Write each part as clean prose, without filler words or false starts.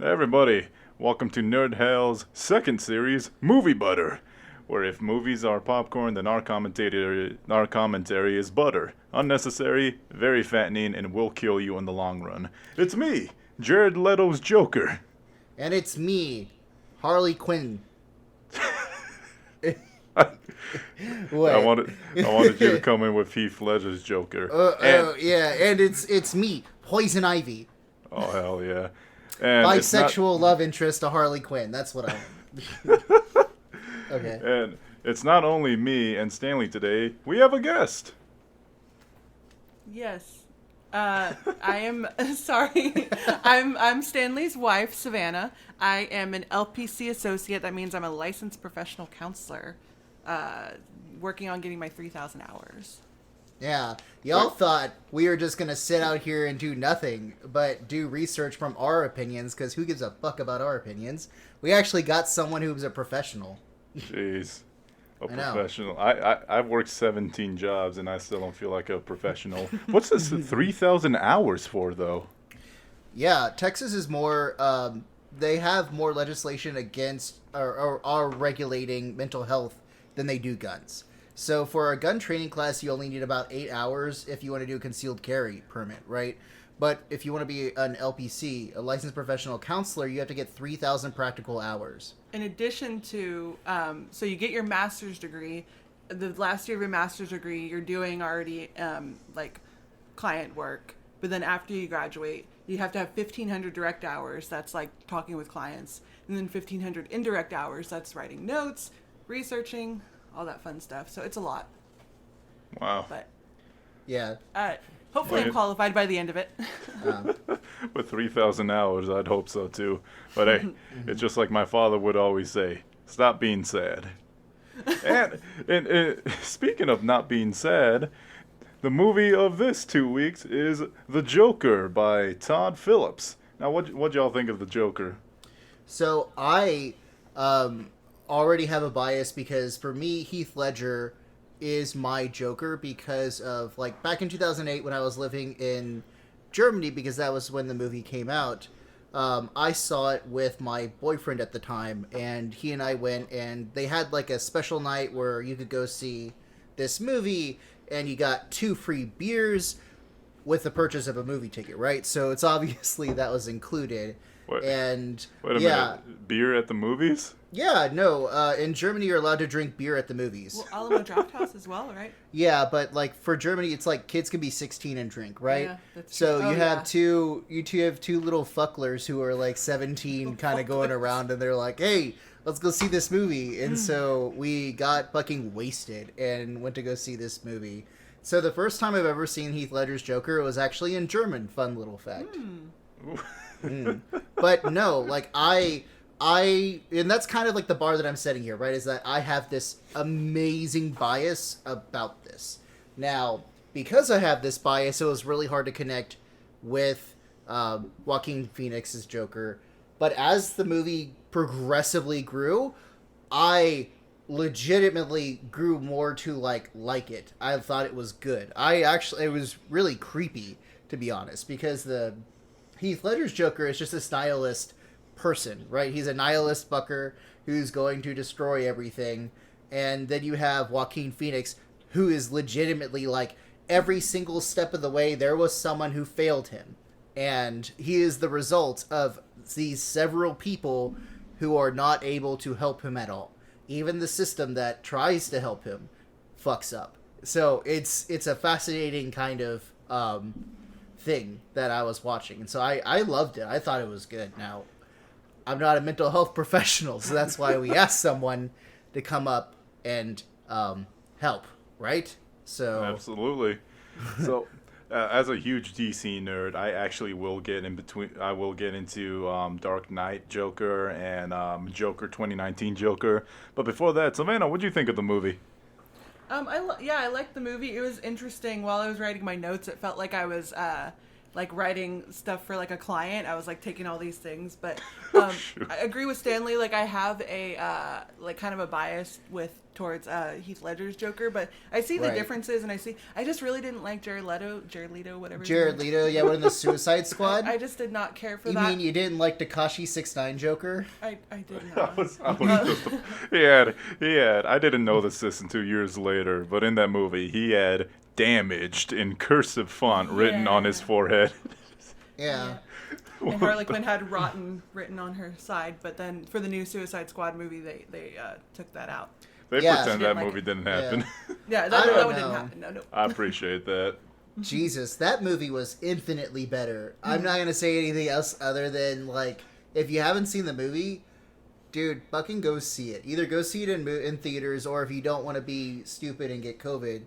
Everybody, welcome to Nerd Hell's second series, Movie Butter, where if movies are popcorn, then our commentary is butter. Unnecessary, very fattening, and will kill you in the long run. It's me, Jared Leto's Joker. And it's me, Harley Quinn. What? I wanted you to come in with Heath Ledger's Joker. Yeah, and it's me, Poison Ivy. Oh, hell yeah. And bisexual love interest to Harley Quinn. That's what I want. Okay. And it's not only me and Stanley today. We have a guest. Yes. I am sorry. I'm Stanley's wife, Savannah. I am an LPC associate. That means I'm a licensed professional counselor, working on getting my 3,000 hours. Yeah, y'all thought we were just going to sit out here and do nothing, but do research from our opinions, because who gives a fuck about our opinions? We actually got someone who was a professional. Jeez. A professional. I've worked 17 jobs, and I still don't feel like a professional. What's this 3,000 hours for, though? Yeah, Texas is more, they have more legislation against, or are regulating mental health than they do guns. So for a gun training class, you only need about 8 hours if you want to do a concealed carry permit, right? But if you want to be an LPC, a licensed professional counselor, you have to get 3,000 practical hours. In addition to, so you get your master's degree. The last year of your master's degree, you're doing already like client work. But then after you graduate, you have to have 1,500 direct hours. That's like talking with clients. And then 1,500 indirect hours. That's writing notes, researching, all that fun stuff. So it's a lot. Wow. But yeah. Hopefully I'm qualified by the end of it. With 3,000 hours, I'd hope so too. But hey, it's just like my father would always say, stop being sad. and speaking of not being sad, the movie of this 2 weeks is The Joker by Todd Phillips. Now, what y'all think of The Joker? So I already have a bias because for me, Heath Ledger is my Joker because of, like, back in 2008 when I was living in Germany, because that was when the movie came out, I saw it with my boyfriend at the time, and he and I went, and they had, like, a special night where you could go see this movie, and you got 2 free beers with the purchase of a movie ticket, right? So it's obviously that was included. Wait a minute. Beer at the movies? Yeah, no. In Germany, you're allowed to drink beer at the movies. Well, Alamo Draft House as well, right? Yeah, but like for Germany, it's like kids can be 16 and drink, right? Yeah, that's so true. you have two little fucklers who are like 17, kind of going around, and they're like, "Hey, let's go see this movie." And so we got fucking wasted and went to go see this movie. So the first time I've ever seen Heath Ledger's Joker was actually in German. Fun little fact. But no, like I and that's kind of like the bar that I'm setting here, right? Is that I have this amazing bias about this. Now, because I have this bias, it was really hard to connect with Joaquin Phoenix's Joker. But as the movie progressively grew, I legitimately grew more to like it. I thought it was good. It was really creepy, to be honest, because the Heath Ledger's Joker is just this nihilist person, right? He's a nihilist fucker who's going to destroy everything. And then you have Joaquin Phoenix, who is legitimately like every single step of the way there was someone who failed him. And he is the result of these several people who are not able to help him at all. Even the system that tries to help him fucks up. So it's a fascinating kind of thing that I was watching, and so I loved it. I thought it was good. Now, I'm not a mental health professional, so that's why we asked someone to come up and help, right? So absolutely. So, as a huge DC nerd, I actually will get in between. I will get into Dark Knight Joker and Joker 2019 Joker. But before that, Savannah, what do you think of the movie? I liked the movie. It was interesting. While I was writing my notes, it felt like I was like writing stuff for like a client. I was like taking all these things, but I agree with Stanley. Like I have a like kind of a bias with towards Heath Ledger's Joker, but I see the Right. differences, and I just really didn't like Jared Leto, whatever. his Jared name is. Leto, yeah, one in the Suicide Squad. I just did not care for You that. mean you didn't like Tekashi 6ix9ine Joker? I did I not. was just, he had, I didn't know this until years later, but in that movie, he had damaged in cursive font written on his Yeah. forehead. Yeah. And Harley Quinn had rotten written on her side, but then for the new Suicide Squad movie, they took that out. They Yeah. pretend that Didn't like movie it. didn't happen. Yeah, I that don't one didn't know. happen. No. I appreciate that. Jesus, that movie was infinitely better. I'm not gonna say anything else other than, like, if you haven't seen the movie, dude, fucking go see it. Either go see it in theaters, or if you don't want to be stupid and get COVID,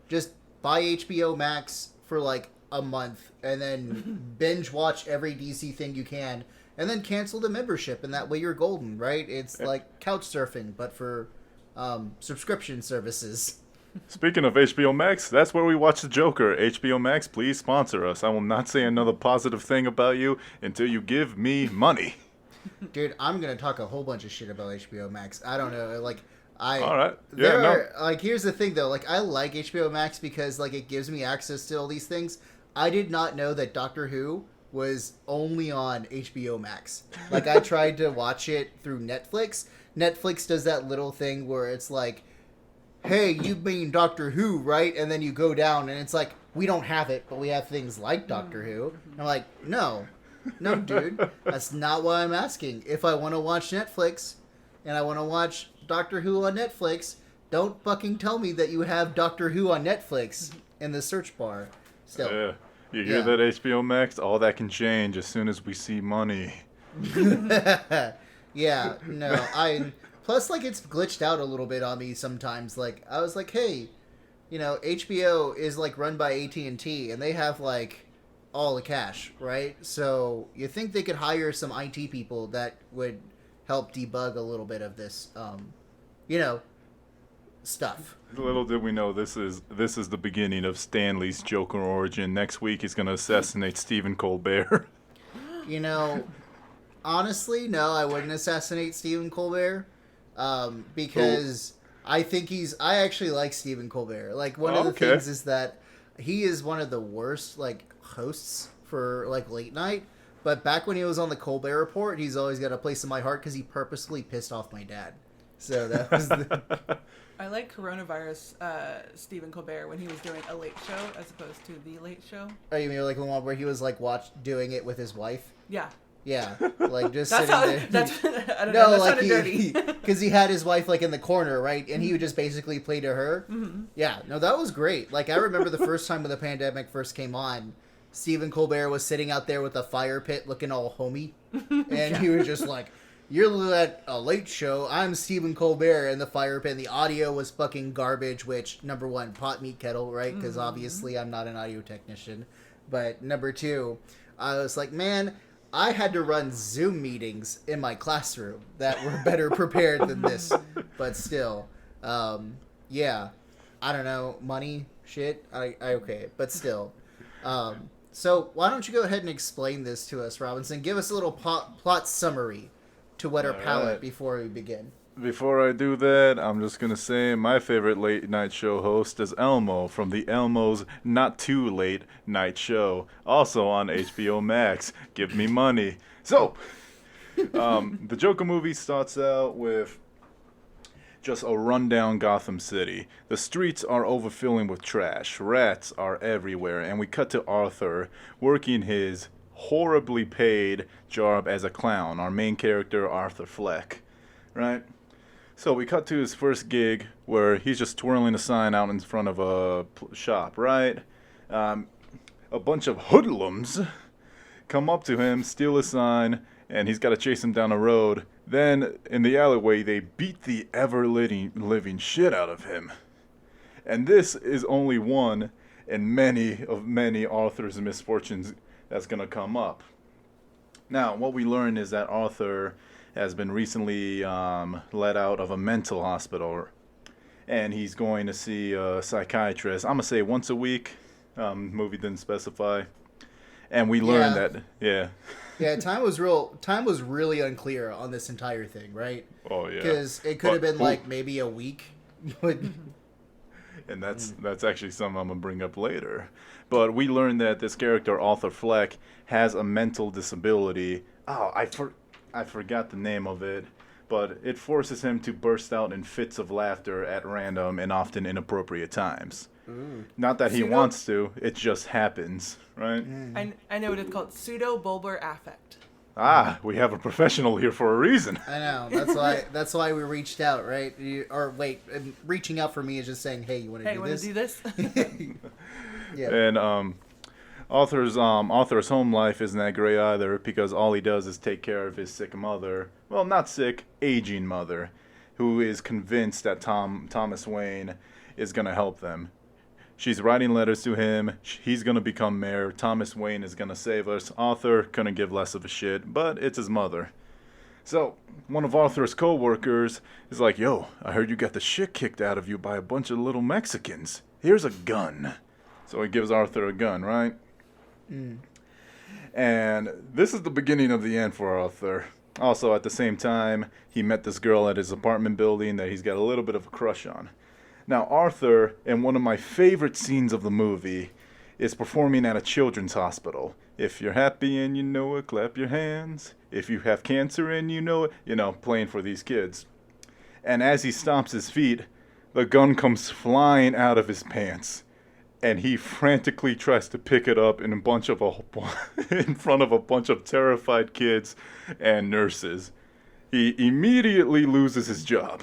just buy HBO Max for like a month and then binge watch every DC thing you can, and then cancel the membership, and that way you're golden, right? It's like couch surfing, but for subscription services. Speaking of HBO Max, that's where we watch the Joker. HBO Max, please sponsor us. I will not say another positive thing about you until you give me money. Dude, I'm gonna talk a whole bunch of shit about HBO Max. I don't know, like All right. There Yeah, no. are, like, here's the thing though, like, I like HBO Max because, like, it gives me access to all these things. I did not know that Doctor Who was only on HBO Max. Like, I tried to watch it through Netflix. Netflix does that little thing where it's like, hey, you mean Doctor Who, right? And then you go down and it's like, we don't have it, but we have things like Doctor Who. I'm like, no, dude, that's not what I'm asking. If I want to watch Netflix and I want to watch Doctor Who on Netflix, don't fucking tell me that you have Doctor Who on Netflix in the search bar. Still, Yeah. You hear Yeah. that, HBO Max? All that can change as soon as we see money. yeah, no, plus, like, it's glitched out a little bit on me sometimes. Like, I was like, hey, you know, HBO is, like, run by AT&T, and they have, like, all the cash, right? So you think they could hire some IT people that would help debug a little bit of this, you know, stuff. Little did we know this is the beginning of Stanley's Joker origin. Next week he's gonna assassinate Stephen Colbert. You know, honestly, no, I wouldn't assassinate Stephen Colbert, because I actually like Stephen Colbert. Like, one of the Okay. things is that he is one of the worst, like, hosts for, like, late night. But back when he was on the Colbert Report, he's always got a place in my heart because he purposefully pissed off my dad. So that was the... I like coronavirus Stephen Colbert when he was doing a late show as opposed to the late show. Oh, you mean like the one where he was, like, doing it with his wife? Yeah. Yeah, like, just That's sitting how. there. That's. I don't know. That sounded dirty. Because he had his wife, like, in the corner, right? And he would just basically play to her. Mm-hmm. Yeah, no, that was great. Like, I remember the first time when the pandemic first came on, Stephen Colbert was sitting out there with a fire pit looking all homey. And he was just like, you're at a late show, I'm Stephen Colbert, and the fire pit, and the audio was fucking garbage, which, number one, pot meat kettle, right? Because obviously I'm not an audio technician. But number two, I was like, man, I had to run Zoom meetings in my classroom that were better prepared than this. But still, yeah, I don't know, money, shit, I okay, but still. So why don't you go ahead and explain this to us, Robinson? Give us a little plot summary to whet our All palate right. before we begin. Before I do that, I'm just gonna say my favorite late night show host is Elmo from the Elmo's Not Too Late Night Show, also on HBO Max. Give me money. So, the Joker movie starts out with just a rundown Gotham City. The streets are overfilling with trash. Rats are everywhere, and we cut to Arthur working his horribly paid job as a clown. Our main character, Arthur Fleck, right? So we cut to his first gig where he's just twirling a sign out in front of a shop, right? A bunch of hoodlums come up to him, steal his sign, and he's got to chase him down the road. Then, in the alleyway, they beat the ever-living shit out of him. And this is only one in many Arthur's misfortunes that's going to come up. Now, what we learn is that Arthur has been recently let out of a mental hospital, and he's going to see a psychiatrist. I'm going to say once a week. Movie didn't specify. And we learned that, Yeah, time was really unclear on this entire thing, right? Oh, yeah. Because it could have been like maybe a week, And that's actually something I'm gonna bring up later. But we learned that this character Arthur Fleck has a mental disability. Oh, I forgot the name of it, but it forces him to burst out in fits of laughter at random and often inappropriate times. Not that he wants to, it just happens, right? I know what it's called, pseudo-bulbar affect. Ah, we have a professional here for a reason. I know. That's why we reached out, right? Reaching out for me is just saying, "Hey, you want to do this?" Yeah. And Arthur's home life isn't that great either, because all he does is take care of his sick mother. Well, not sick, aging mother, who is convinced that Thomas Wayne is gonna help them. She's writing letters to him. He's going to become mayor. Thomas Wayne is going to save us. Arthur couldn't give less of a shit, but it's his mother. So, one of Arthur's co-workers is like, yo, I heard you got the shit kicked out of you by a bunch of little Mexicans. Here's a gun. So he gives Arthur a gun, right? And this is the beginning of the end for Arthur. Also, at the same time, he met this girl at his apartment building that he's got a little bit of a crush on. Now, Arthur, in one of my favorite scenes of the movie, is performing at a children's hospital. If you're happy and you know it, clap your hands. If you have cancer and you know it, playing for these kids. And as he stomps his feet, the gun comes flying out of his pants. And he frantically tries to pick it up in in front of a bunch of terrified kids and nurses. He immediately loses his job.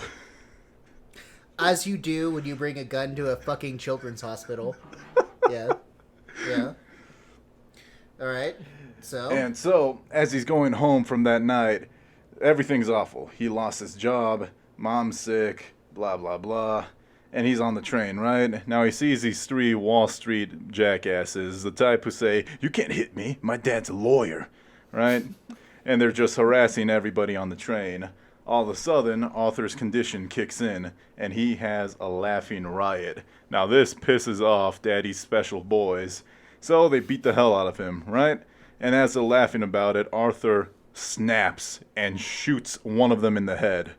As you do when you bring a gun to a fucking children's hospital. Yeah. All right. So, as he's going home from that night, everything's awful. He lost his job, mom's sick, blah, blah, blah. And he's on the train, right? Now he sees these 3 Wall Street jackasses, the type who say, you can't hit me, my dad's a lawyer, right? And they're just harassing everybody on the train. All of a sudden, Arthur's condition kicks in, and he has a laughing riot. Now this pisses off Daddy's special boys, so they beat the hell out of him, right? And as they're laughing about it, Arthur snaps and shoots one of them in the head.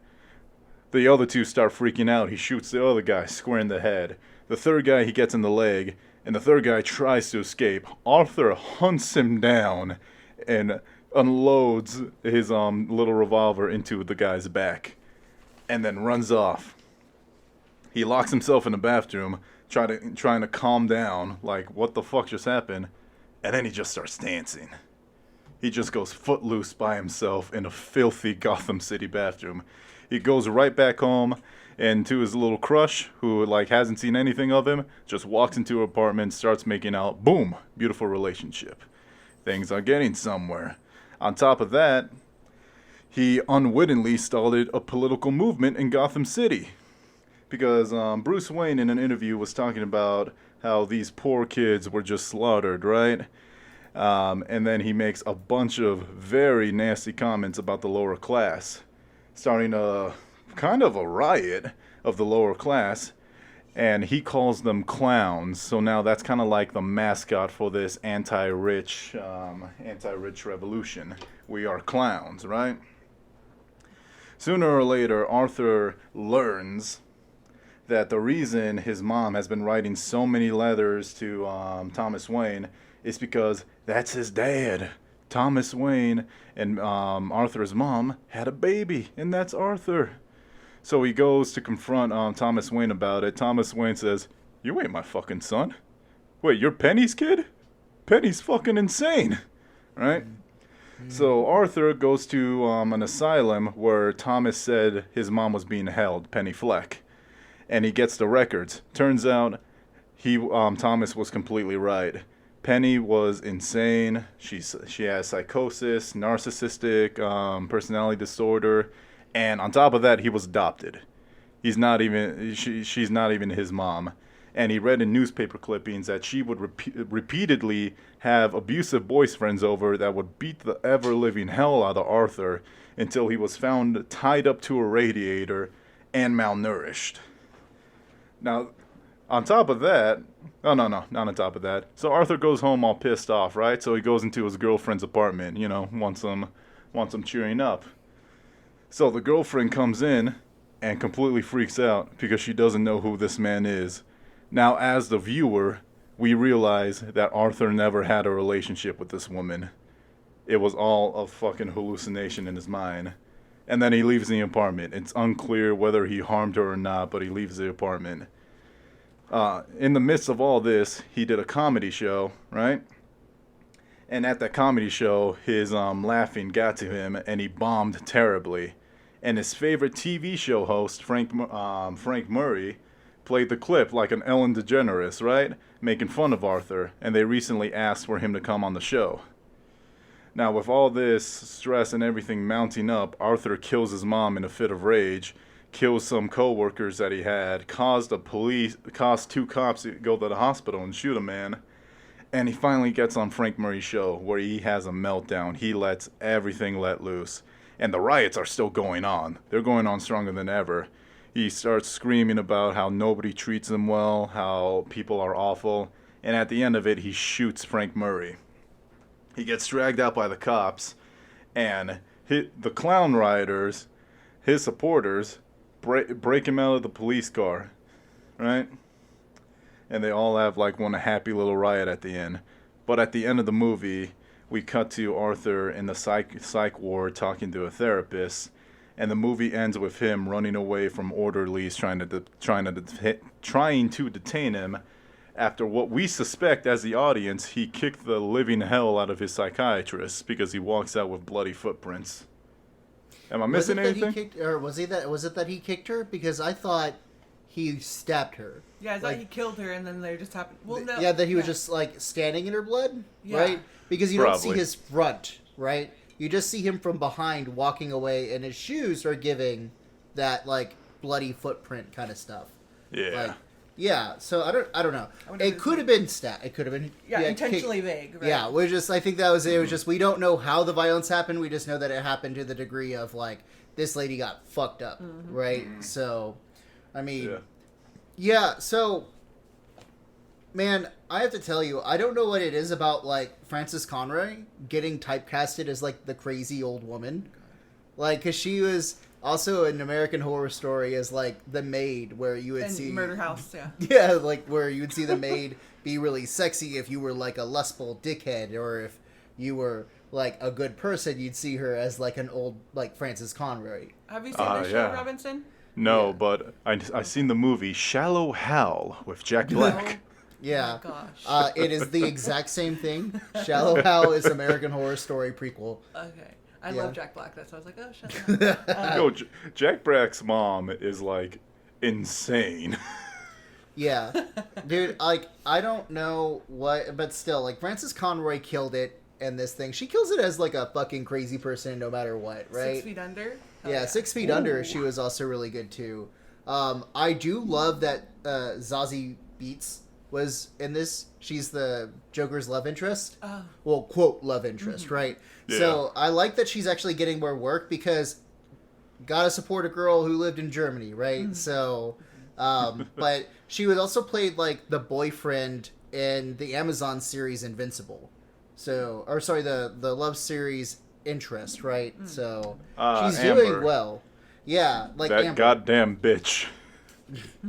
The other 2 start freaking out. He shoots the other guy square in the head. The third guy he gets in the leg, and the third guy tries to escape. Arthur hunts him down and unloads his little revolver into the guy's back and then runs off. He locks himself in the bathroom, trying to calm down, like, what the fuck just happened? And then he just starts dancing. He just goes footloose by himself in a filthy Gotham City bathroom. He goes right back home and to his little crush, who hasn't seen anything of him, just walks into her apartment, starts making out. Boom, beautiful relationship. Things are getting somewhere. On top of that, he unwittingly started a political movement in Gotham City. Because Bruce Wayne in an interview was talking about how these poor kids were just slaughtered, right? And then he makes a bunch of very nasty comments about the lower class, starting a kind of a riot of the lower class. And he calls them clowns. So now that's kind of like the mascot for this anti-rich revolution. We are clowns, right? Sooner or later, Arthur learns that the reason his mom has been writing so many letters to Thomas Wayne is because that's his dad. Thomas Wayne and Arthur's mom had a baby, and that's Arthur. So he goes to confront Thomas Wayne about it. Thomas Wayne says, you ain't my fucking son. Wait, you're Penny's kid? Penny's fucking insane, right? So Arthur goes to an asylum where Thomas said his mom was being held, Penny Fleck. And he gets the records. Turns out Thomas was completely right. Penny was insane. She has psychosis, narcissistic personality disorder. And on top of that, he was adopted. She's not even his mom. And he read in newspaper clippings that she would repeatedly have abusive boyfriends over that would beat the ever-living hell out of Arthur until he was found tied up to a radiator and malnourished. Now, on top of that, not on top of that. So Arthur goes home all pissed off, right? So he goes into his girlfriend's apartment, wants some cheering up. So the girlfriend comes in, and completely freaks out because she doesn't know who this man is. Now, as the viewer, we realize that Arthur never had a relationship with this woman. It was all a fucking hallucination in his mind. And then he leaves the apartment. It's unclear whether he harmed her or not, but he leaves the apartment. In the midst of all this, he did a comedy show, right? And at that comedy show, his laughing got to him, and he bombed terribly. And his favorite TV show host, Frank Murray, played the clip like an Ellen DeGeneres, right? Making fun of Arthur, and they recently asked for him to come on the show. Now, with all this stress and everything mounting up, Arthur kills his mom in a fit of rage, kills some co-workers that he had, caused two cops to go to the hospital and shoot a man, and he finally gets on Frank Murray's show where he has a meltdown. He lets everything let loose, and the riots are still going on. They're going on stronger than ever. He starts screaming about how nobody treats him well, how people are awful, and at the end of it, he shoots Frank Murray. He gets dragged out by the cops, and the clown rioters, his supporters, break him out of the police car, right? And they all have like one happy little riot at the end. But at the end of the movie, we cut to Arthur in the psych ward talking to a therapist, and the movie ends with him running away from orderlies trying to detain him. After what we suspect as the audience, he kicked the living hell out of his psychiatrist because he walks out with bloody footprints. Am I missing anything? Was it that he kicked her? Because I thought he stabbed her. Yeah, I thought he killed her, and then they just happened. Well, no. Yeah, that he was just like standing in her blood, yeah. right? Because you Probably. don't see his front, right? You just see him from behind walking away, and his shoes are giving that like bloody footprint kind of stuff. Yeah. Like, yeah, so I don't know. It could have been It could have been intentionally vague. Right? Yeah, I think that was it. It was just we don't know how the violence happened. We just know that it happened to the degree of like this lady got fucked up, right? So, I mean, yeah. So, man, I have to tell you, I don't know what it is about like Frances Conroy getting typecasted as like the crazy old woman, like because she was also in American Horror Story as like the maid, where you would see Murder House, yeah, like where you would see the maid be really sexy if you were like a lustful dickhead, or if you were like a good person, you'd see her as like an old like Frances Conroy. Have you seen the show, Robinson? No, but I seen the movie Shallow Hal with Jack Black. Yeah, oh my gosh. It is the exact same thing. Shallow Hal is American Horror Story prequel. Okay. I love Jack Black. That's why I was like, oh, shut up. Yo, Jack Black's mom is like insane. Yeah, dude. Like, I don't know what, but still, like Frances Conroy killed it in this thing. She kills it as like a fucking crazy person, no matter what, right? 6 Feet Under. Yeah, 6 Feet Under. She was also really good too. I do love that Zazie Beetz was in this. She's the Joker's love interest. Oh. Well, quote love interest, right? Yeah. So I like that she's actually getting more work because gotta support a girl who lived in Germany, right? So, but she was also played like the boyfriend in the Amazon series Invincible. So, or sorry, the love series Interest, right? So she's Amber. doing well. Yeah, like That Amber. goddamn bitch.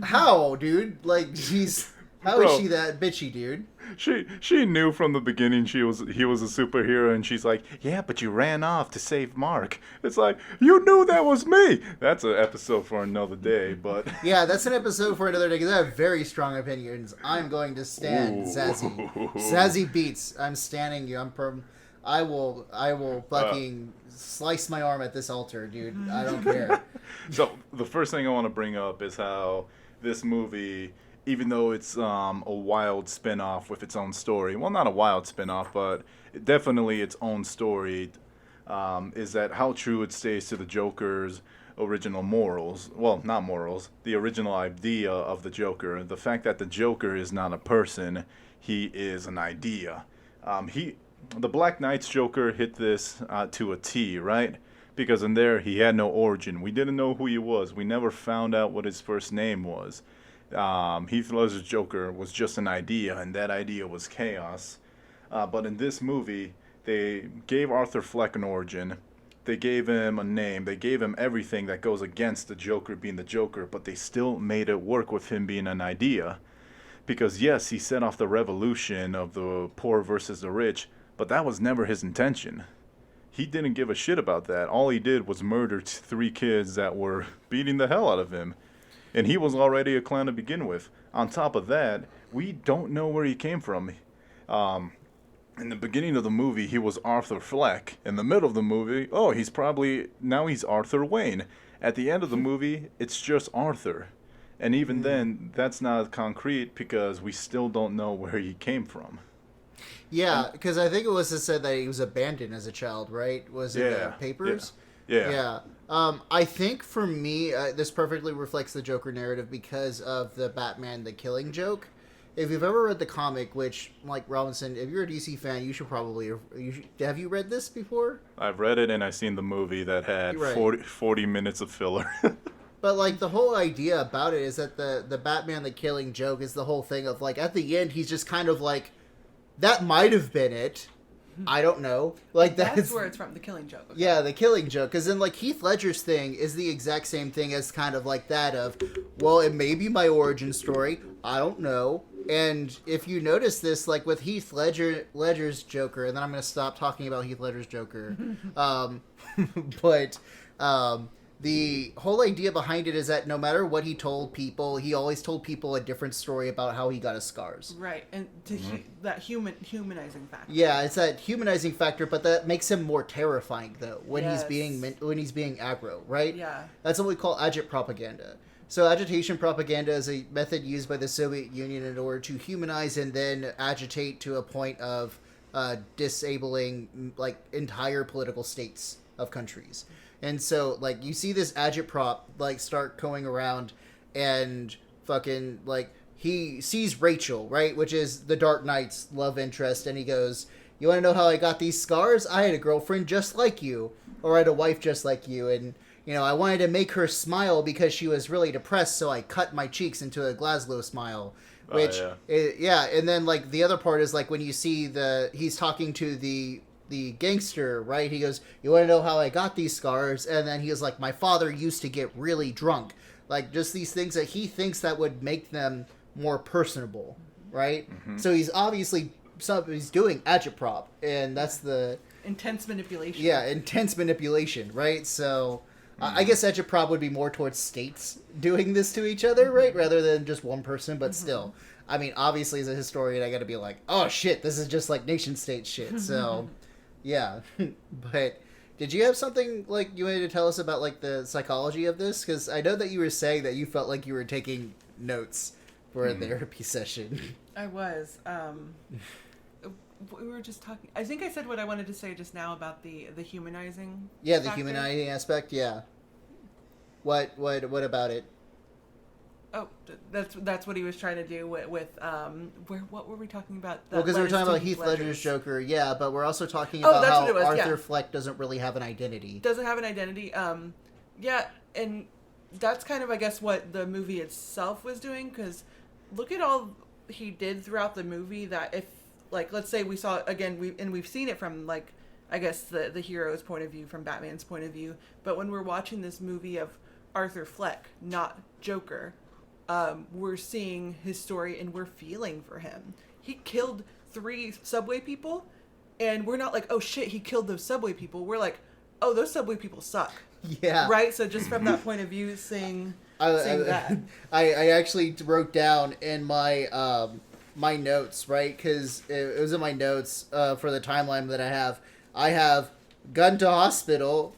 How, dude? Like she's how Bro. is she that bitchy, dude? She knew from the beginning he was a superhero, and she's like, yeah, but you ran off to save Mark. It's like, you knew that was me. That's an episode for another day, but Yeah, that's an episode for another day because I have very strong opinions. I'm going to stand Zazie. Zazie Beetz. I'm standing you. I will fucking slice my arm at this altar, dude. I don't care. So the first thing I want to bring up is how this movie, even though it's a wild spin-off with its own story, well, not a wild spin-off, but definitely its own story, is that how true it stays to the Joker's original morals. Well, not morals, the original idea of the Joker. The fact that the Joker is not a person, he is an idea. The Black Knight's Joker hit this to a T, right? Because in there, he had no origin. We didn't know who he was. We never found out what his first name was. Heath Ledger's Joker was just an idea, and that idea was chaos. But in this movie, they gave Arthur Fleck an origin, They gave him a name. They gave him everything that goes against the Joker being the Joker, but they still made it work with him being an idea. Because yes, he set off the revolution of the poor versus the rich, but that was never his intention. He didn't give a shit about that. All he did was murder 3 kids that were beating the hell out of him. And he was already a clown to begin with. On top of that, we don't know where he came from. In the beginning of the movie, he was Arthur Fleck. In the middle of the movie, now he's Arthur Wayne. At the end of the movie, it's just Arthur. And even then, that's not concrete because we still don't know where he came from. Yeah, because I think it was said that he was abandoned as a child, right? Was it the papers? Yeah. I think for me, this perfectly reflects the Joker narrative because of the Batman the Killing Joke. If you've ever read the comic, which, like Robinson, if you're a DC fan, you should probably... have you read this before? I've read it and I've seen the movie that had 40 minutes of filler. But, like, the whole idea about it is that the Batman the Killing Joke is the whole thing of, like, at the end, he's just kind of like, that might have been it. I don't know. Like that's where it's from, the Killing Joke. Okay. Yeah, the Killing Joke. Because then, like, Heath Ledger's thing is the exact same thing as kind of like that of, well, it may be my origin story. I don't know. And if you notice this, like, with Heath Ledger's Joker, and then I'm going to stop talking about Heath Ledger's Joker. The whole idea behind it is that no matter what he told people, he always told people a different story about how he got his scars. Right, and that humanizing factor. Yeah, it's that humanizing factor, but that makes him more terrifying though when he's being aggro, right? Yeah, that's what we call agitpropaganda. So agitation propaganda is a method used by the Soviet Union in order to humanize and then agitate to a point of disabling like entire political states of countries. And so, like, you see this agitprop, like, start going around and fucking, like, he sees Rachel, right? Which is the Dark Knight's love interest. And he goes, you want to know how I got these scars? I had a girlfriend just like you. Or I had a wife just like you. And, you know, I wanted to make her smile because she was really depressed. So I cut my cheeks into a Glasgow smile. Which, and then, like, the other part is, like, when you see he's talking to the gangster, right? He goes, you want to know how I got these scars? And then he was like, my father used to get really drunk. Like, just these things that he thinks that would make them more personable, right? Mm-hmm. So he's obviously he's doing agitprop, and that's the intense manipulation. Yeah, intense manipulation, right? So I guess agitprop would be more towards states doing this to each other, right? Rather than just one person, but still. I mean, obviously as a historian, I got to be like, oh shit, this is just like nation state shit. So yeah, but did you have something like you wanted to tell us about like the psychology of this? Because I know that you were saying that you felt like you were taking notes for a therapy session. I was. We were just talking. I think I said what I wanted to say just now about the humanizing. Yeah, the humanizing aspect. Yeah. What about it? Oh, that's what he was trying to do with what were we talking about? Well, because we were talking about Heath Ledger's Joker, yeah, but we're also talking about how Arthur Fleck doesn't really have an identity. Doesn't have an identity. Yeah, and that's kind of, I guess, what the movie itself was doing, because look at all he did throughout the movie that if, like, let's say we saw, again, we've seen it from, like, I guess the hero's point of view, from Batman's point of view, but when we're watching this movie of Arthur Fleck, not Joker, we're seeing his story and we're feeling for him. He killed 3 subway people, and we're not like, oh shit, he killed those subway people. We're like, oh, those subway people suck. Yeah. Right? So just from that point of view, seeing that. I actually wrote down in my my notes, right? Because it was in my notes for the timeline that I have gun to hospital,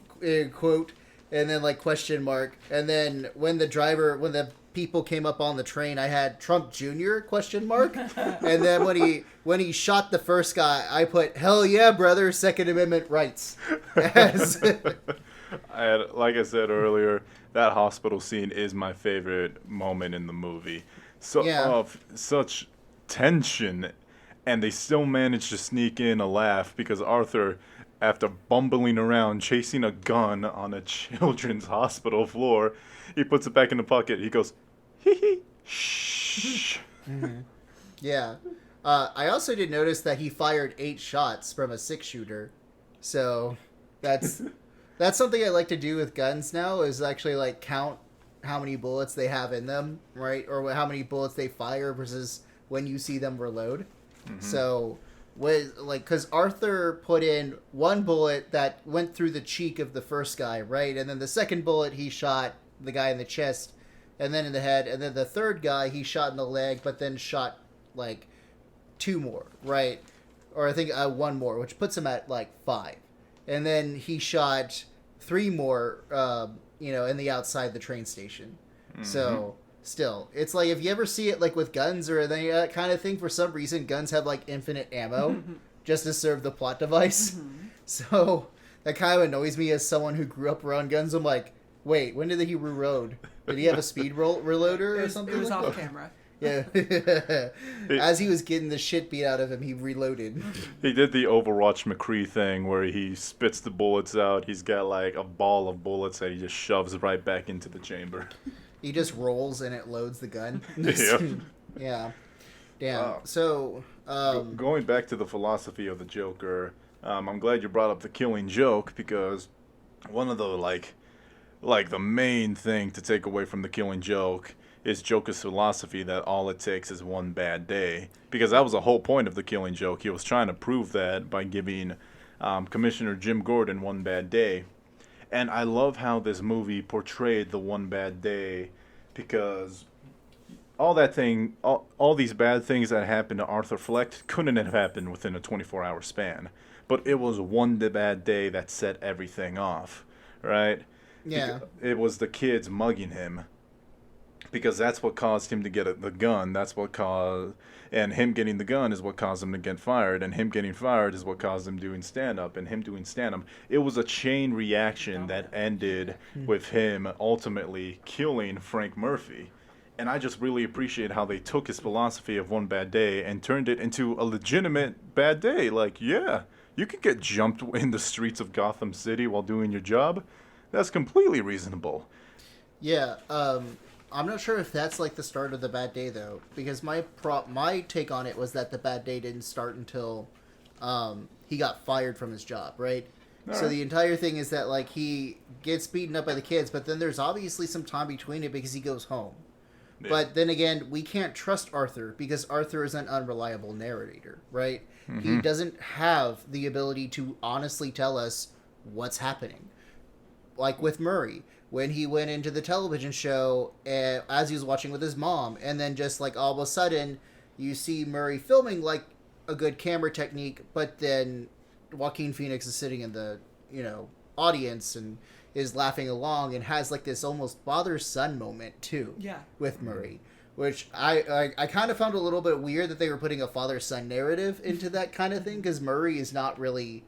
quote, and then like question mark. And then when the people came up on the train, I had Trump Jr. question mark. And then when he shot the first guy, I put, hell yeah, brother, Second Amendment rights. Like I said earlier, that hospital scene is my favorite moment in the movie. Of such tension, and they still managed to sneak in a laugh because Arthur, after bumbling around chasing a gun on a children's hospital floor, he puts it back in the pocket. He goes, hee hee, shh. Mm-hmm. Yeah. I also did notice that he fired 8 shots from a 6-shooter. So that's That's something I like to do with guns now, is actually like count how many bullets they have in them, right? Or how many bullets they fire versus when you see them reload. So, because Arthur put in one bullet that went through the cheek of the first guy, right? And then the second bullet, he shot the guy in the chest and then in the head. And then the third guy, he shot in the leg, but then shot, like, 2 more, right? Or I think one more, which puts him at, like, 5. And then he shot 3 more, in the outside the train station. So... Still, it's like if you ever see it like with guns or that kind of thing, for some reason guns have like infinite ammo just to serve the plot device. So that kind of annoys me as someone who grew up around guns. I'm like, wait, when did he reload? Did he have a speed reloader or something? It was like off that? Camera. Yeah. As he was getting the shit beat out of him, he reloaded. He did the Overwatch McCree thing where he spits the bullets out. He's got like a ball of bullets that he just shoves right back into the chamber. He just rolls and it loads the gun. Yeah. Yeah. Damn. So, going back to the philosophy of the Joker, I'm glad you brought up the killing joke, because one of the like the main thing to take away from the killing joke is Joker's philosophy that all it takes is one bad day, because that was the whole point of the killing joke. He was trying to prove that by giving Commissioner Jim Gordon one bad day. And I love how this movie portrayed the one bad day, because all these bad things that happened to Arthur Fleck couldn't have happened within a 24-hour span. But it was one bad day that set everything off, right? yeah. It was the kids mugging him, because that's what caused him to get the gun. And him getting the gun is what caused him to get fired, and him getting fired is what caused him doing stand-up, and him doing stand-up. It was a chain reaction that ended with him ultimately killing Frank Murphy. And I just really appreciate how they took his philosophy of one bad day and turned it into a legitimate bad day. Like, yeah, you could get jumped in the streets of Gotham City while doing your job. That's completely reasonable. Yeah, I'm not sure if that's like the start of the bad day though, because my take on it was that the bad day didn't start until he got fired from his job, right? So the entire thing is that like he gets beaten up by the kids, but then there's obviously some time between it because he goes home. Yeah. But then again, we can't trust Arthur because Arthur is an unreliable narrator, right? He doesn't have the ability to honestly tell us what's happening. Like with Murray, when he went into the television show as he was watching with his mom, and then just like all of a sudden you see Murray filming like a good camera technique, but then Joaquin Phoenix is sitting in the audience and is laughing along and has like this almost father-son moment too. Yeah. With Murray, which I kind of found a little bit weird that they were putting a father-son narrative into that kind of thing, because Murray is not really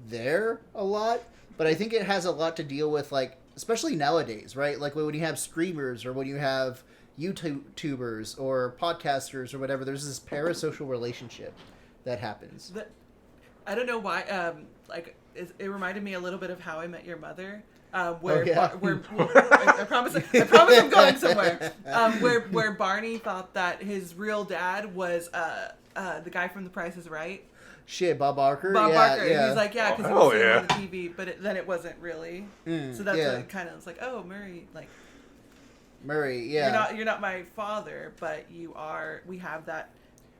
there a lot. But I think it has a lot to deal with, like, especially nowadays, right? Like when you have streamers or when you have YouTubers or podcasters or whatever, there's this parasocial relationship that happens. I don't know why. It reminded me a little bit of How I Met Your Mother. I promise I'm going somewhere. Where Barney thought that his real dad was the guy from The Price is Right. Shit, Bob Barker. Bob Barker. Yeah. He's like, yeah, because he was on the TV, but then it wasn't really. So that's what it kind of was like. Oh, Murray, yeah. You're not my father, but you are. We have that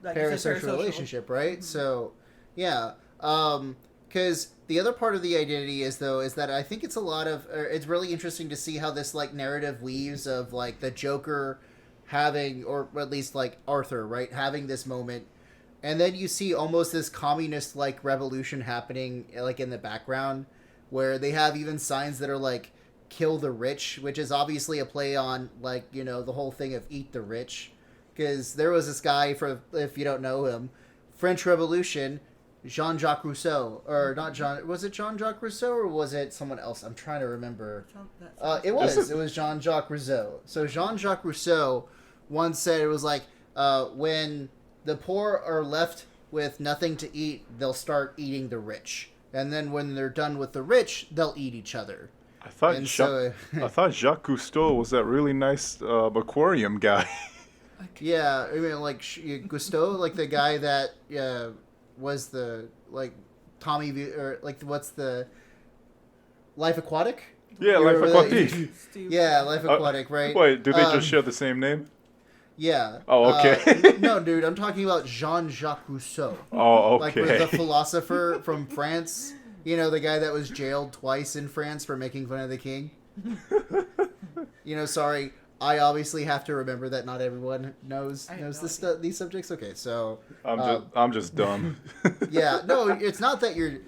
parasocial relationship, right? So, yeah. Because the other part of the identity is that I think it's it's really interesting to see how this like narrative weaves of like the Joker having, or at least like Arthur, right, having this moment. And then you see almost this communist-like revolution happening, like, in the background, where they have even signs that are, like, kill the rich, which is obviously a play on, like, the whole thing of eat the rich. Because there was this guy, if you don't know him, French Revolution, Jean-Jacques Rousseau. Or not Jean... Was it Jean-Jacques Rousseau, or was it someone else? I'm trying to remember. It was Jean-Jacques Rousseau. So Jean-Jacques Rousseau once said, it was like, when... the poor are left with nothing to eat, they'll start eating the rich. And then when they're done with the rich, they'll eat each other. I thought Jacques Cousteau was that really nice aquarium guy. Yeah, I mean, like, Cousteau, like the guy that was the, like, Tommy, or, like, what's the... Life Aquatic. Yeah, You Life remember that? Aquatic. Stupid. Yeah, Life Aquatic, right? Wait, do they just share the same name? Yeah. Oh, okay. No, dude, I'm talking about Jean-Jacques Rousseau. Oh, Like okay. the philosopher from France. You know, the guy that was jailed twice in France for making fun of the king. Sorry, I obviously have to remember that not everyone knows these subjects. Okay, so I'm just dumb. yeah, no, it's not that you're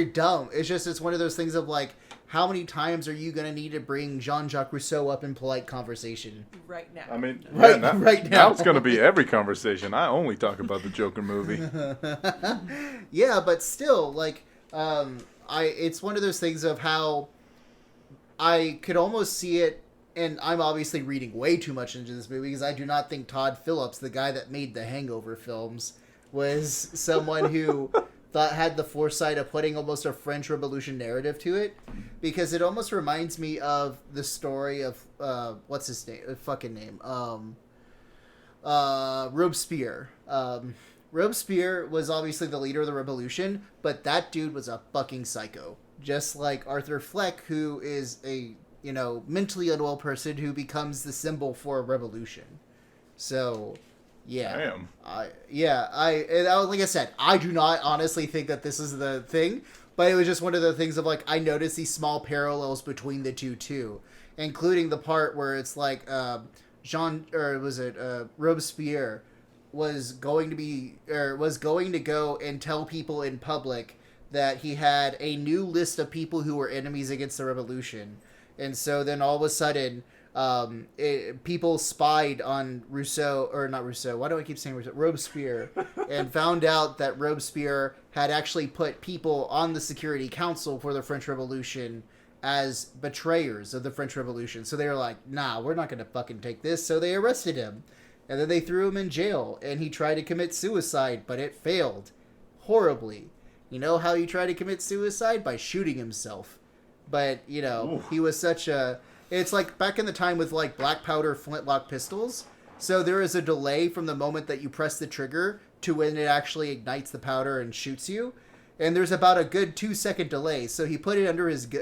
dumb. It's one of those things of like, how many times are you gonna need to bring Jean-Jacques Rousseau up in polite conversation? Right now. I mean, Right now now. it's gonna be every conversation. I only talk about the Joker movie. Yeah, but still, like, it's one of those things of how I could almost see it, and I'm obviously reading way too much into this movie because I do not think Todd Phillips, the guy that made the Hangover films, was someone who had the foresight of putting almost a French Revolution narrative to it, because it almost reminds me of the story of what's his name? Fucking name. Robespierre. Robespierre was obviously the leader of the revolution, but that dude was a fucking psycho. Just like Arthur Fleck, who is a, mentally unwell person who becomes the symbol for a revolution. So, yeah. Damn. Like I said, I do not honestly think that this is the thing, but it was just one of the things of like, I noticed these small parallels between the two too, including the part where it's like, Robespierre was going to go and tell people in public that he had a new list of people who were enemies against the revolution. And so then all of a sudden, people spied on Robespierre, and found out that Robespierre had actually put people on the Security Council for the French Revolution as betrayers of the French Revolution. So they were like, nah, we're not going to fucking take this. So they arrested him. And then they threw him in jail, and he tried to commit suicide, but it failed horribly. You know how he tried to commit suicide? By shooting himself. But, Ooh. he was such a... It's like back in the time with, like, black powder flintlock pistols. So there is a delay from the moment that you press the trigger to when it actually ignites the powder and shoots you. And there's about a good 2-second delay. So he put it under put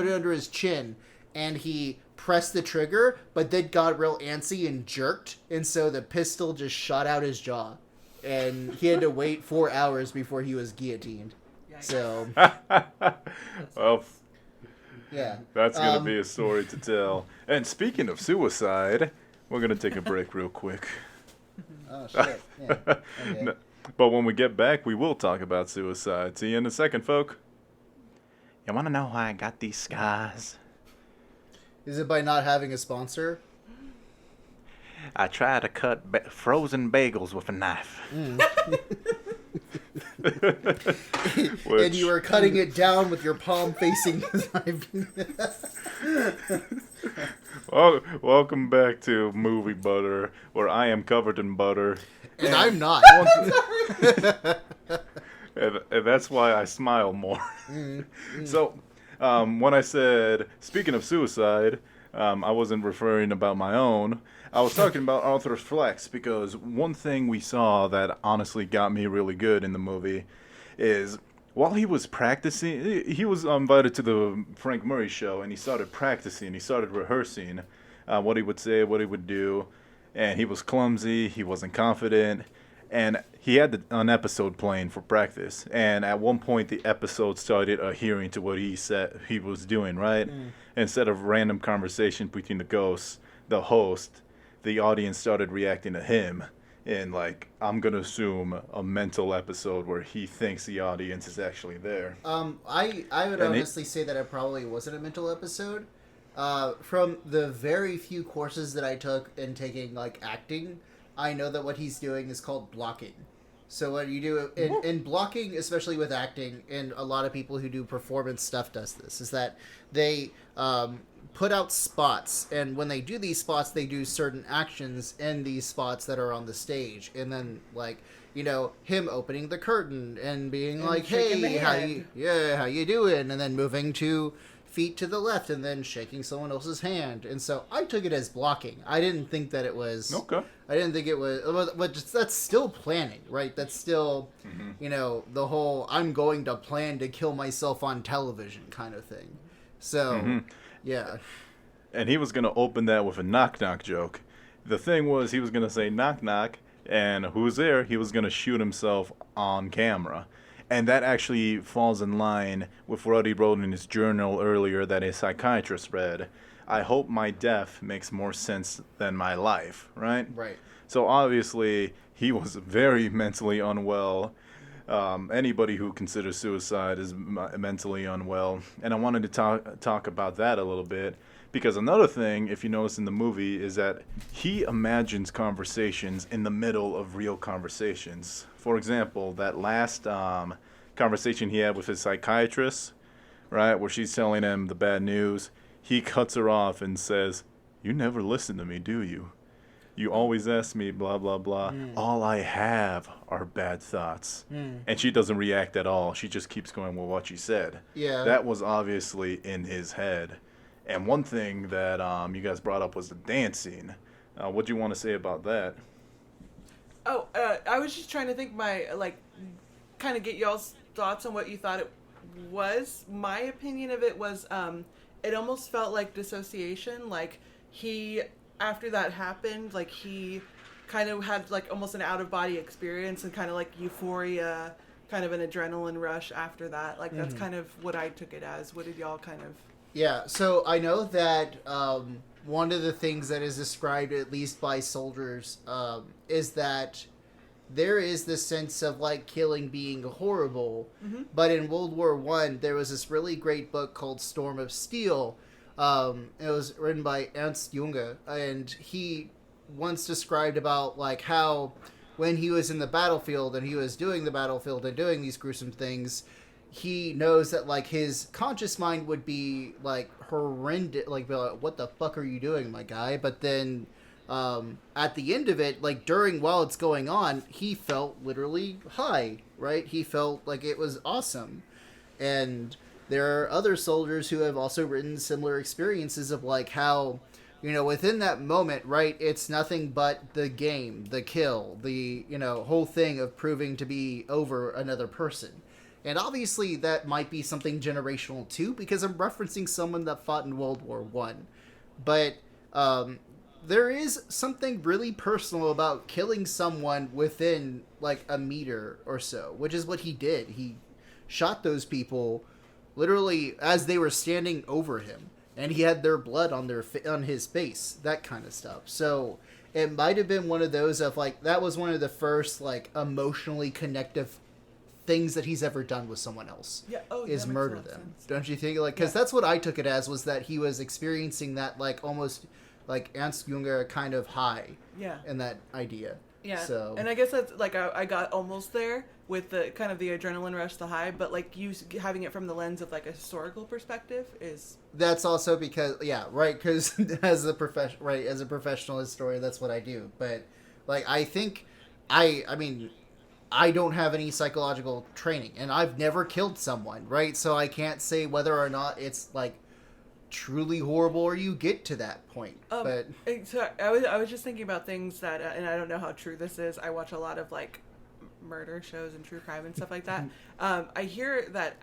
it under his chin, and he pressed the trigger, but then got real antsy and jerked, and so the pistol just shot out his jaw, and he had to wait 4 hours before he was guillotined. Yikes. So Well, yeah, that's gonna be a story to tell. And speaking of suicide, we're gonna take a break real quick. Oh shit! Yeah. Okay. No, but when we get back, we will talk about suicide. See you in a second, folk. You wanna know why I got these scars? Is it by not having a sponsor? I try to cut frozen bagels with a knife. And you were cutting it down with your palm facing the knife. Well, welcome back to Movie Butter, where I am covered in butter. And I'm not. And that's why I smile more. So, when I said, speaking of suicide, I wasn't referring about my own. I was talking about Arthur Fleck's, because one thing we saw that honestly got me really good in the movie is while he was practicing, he was invited to the Frank Murray show, and he started practicing, he started rehearsing what he would say, what he would do, and he was clumsy, he wasn't confident, and he had an episode playing for practice, and at one point the episode started adhering to what he said he was doing, right? Instead of random conversation between the host, the audience started reacting to him in, like, I'm gonna assume a mental episode where he thinks the audience is actually there. I would honestly say that it probably wasn't a mental episode. From the very few courses that I took in taking, like, acting, I know that what he's doing is called blocking. So what you do in blocking, especially with acting, and a lot of people who do performance stuff does this, is that they put out spots, and when they do these spots, they do certain actions in these spots that are on the stage, and then, like, him opening the curtain and being And like, shaking the "Hey, how hand. you doing?" and then moving to feet to the left and then shaking someone else's hand. And so I took it as blocking. I didn't think that it was... Okay. I didn't think it was... But that's still planning, right? That's still, the whole I'm going to plan to kill myself on television kind of thing. So, yeah. And he was going to open that with a knock-knock joke. The thing was, he was going to say knock-knock, and who's there? He was going to shoot himself on camera. And that actually falls in line with what he wrote in his journal earlier that a psychiatrist read. I hope my death makes more sense than my life, right? Right. So obviously, he was very mentally unwell. Anybody who considers suicide is mentally unwell. And I wanted to talk about that a little bit. Because another thing, if you notice in the movie, is that he imagines conversations in the middle of real conversations. For example, that last conversation he had with his psychiatrist, right, where she's telling him the bad news, he cuts her off and says, "You never listen to me, do you? You always ask me blah, blah, blah. All I have are bad thoughts." And she doesn't react at all. She just keeps going with what she said. Yeah. That was obviously in his head. And one thing that you guys brought up was the dance scene. What do you want to say about that? Oh, I was just trying to think kind of get y'all's thoughts on what you thought it was. My opinion of it was, it almost felt like dissociation. Like after that happened, like he kind of had like almost an out-of-body experience and kind of like euphoria, kind of an adrenaline rush after that. Like that's kind of what I took it as. What did y'all kind of... Yeah, so I know that one of the things that is described, at least by soldiers, is that there is this sense of, like, killing being horrible. But in World War I, there was this really great book called Storm of Steel. It was written by Ernst Junger, and he once described about, like, how when he was in the battlefield and he was doing the battlefield and doing these gruesome things, he knows that, like, his conscious mind would be, like, horrendous, like, what the fuck are you doing, my guy? But then, at the end of it, like, while it's going on, he felt literally high, right? He felt like it was awesome. And there are other soldiers who have also written similar experiences of, like, how, within that moment, right, it's nothing but the game, the kill, the, whole thing of proving to be over another person. And obviously that might be something generational too, because I'm referencing someone that fought in World War I. But there is something really personal about killing someone within like a meter or so, which is what he did. He shot those people literally as they were standing over him, and he had their blood on his face, that kind of stuff. So it might have been one of those of like, that was one of the first like emotionally connective things that he's ever done with someone else. Yeah. Oh, is murder them. Sense. Don't you think? Like, because that's what I took it as, was that he was experiencing that like almost like Ernst Junger kind of high. Yeah. In that idea. Yeah. So. And I guess that's like I got almost there with the kind of the adrenaline rush, the high, but like you having it from the lens of like a historical perspective is. That's also because because as a professional historian, that's what I do. But like I think I mean. I don't have any psychological training, and I've never killed someone, right? So I can't say whether or not it's, like, truly horrible or you get to that point. But so I was just thinking about things that, and I don't know how true this is. I watch a lot of, like, murder shows and true crime and stuff like that. I hear that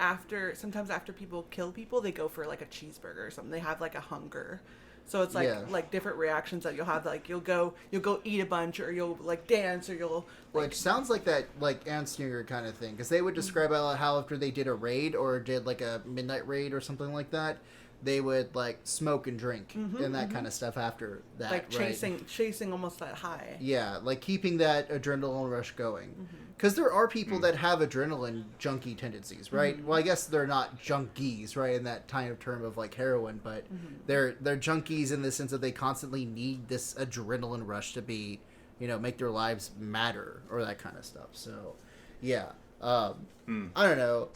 sometimes after people kill people, they go for, like, a cheeseburger or something. They have, like, a hunger. So it's like different reactions that you'll have. Like you'll go eat a bunch, or you'll like dance, or you'll. Like, which sounds like that like Ernst Junger kind of thing, because they would describe how after they did a raid or did like a midnight raid or something like that, they would like smoke and drink and that kind of stuff after that. Like chasing almost that high. Yeah, like keeping that adrenaline rush going. Because there are people that have adrenaline junkie tendencies, right? Well, I guess they're not junkies, right, in that kind of term of like heroin, but they're junkies in the sense that they constantly need this adrenaline rush to be, make their lives matter or that kind of stuff. So, yeah. I don't know.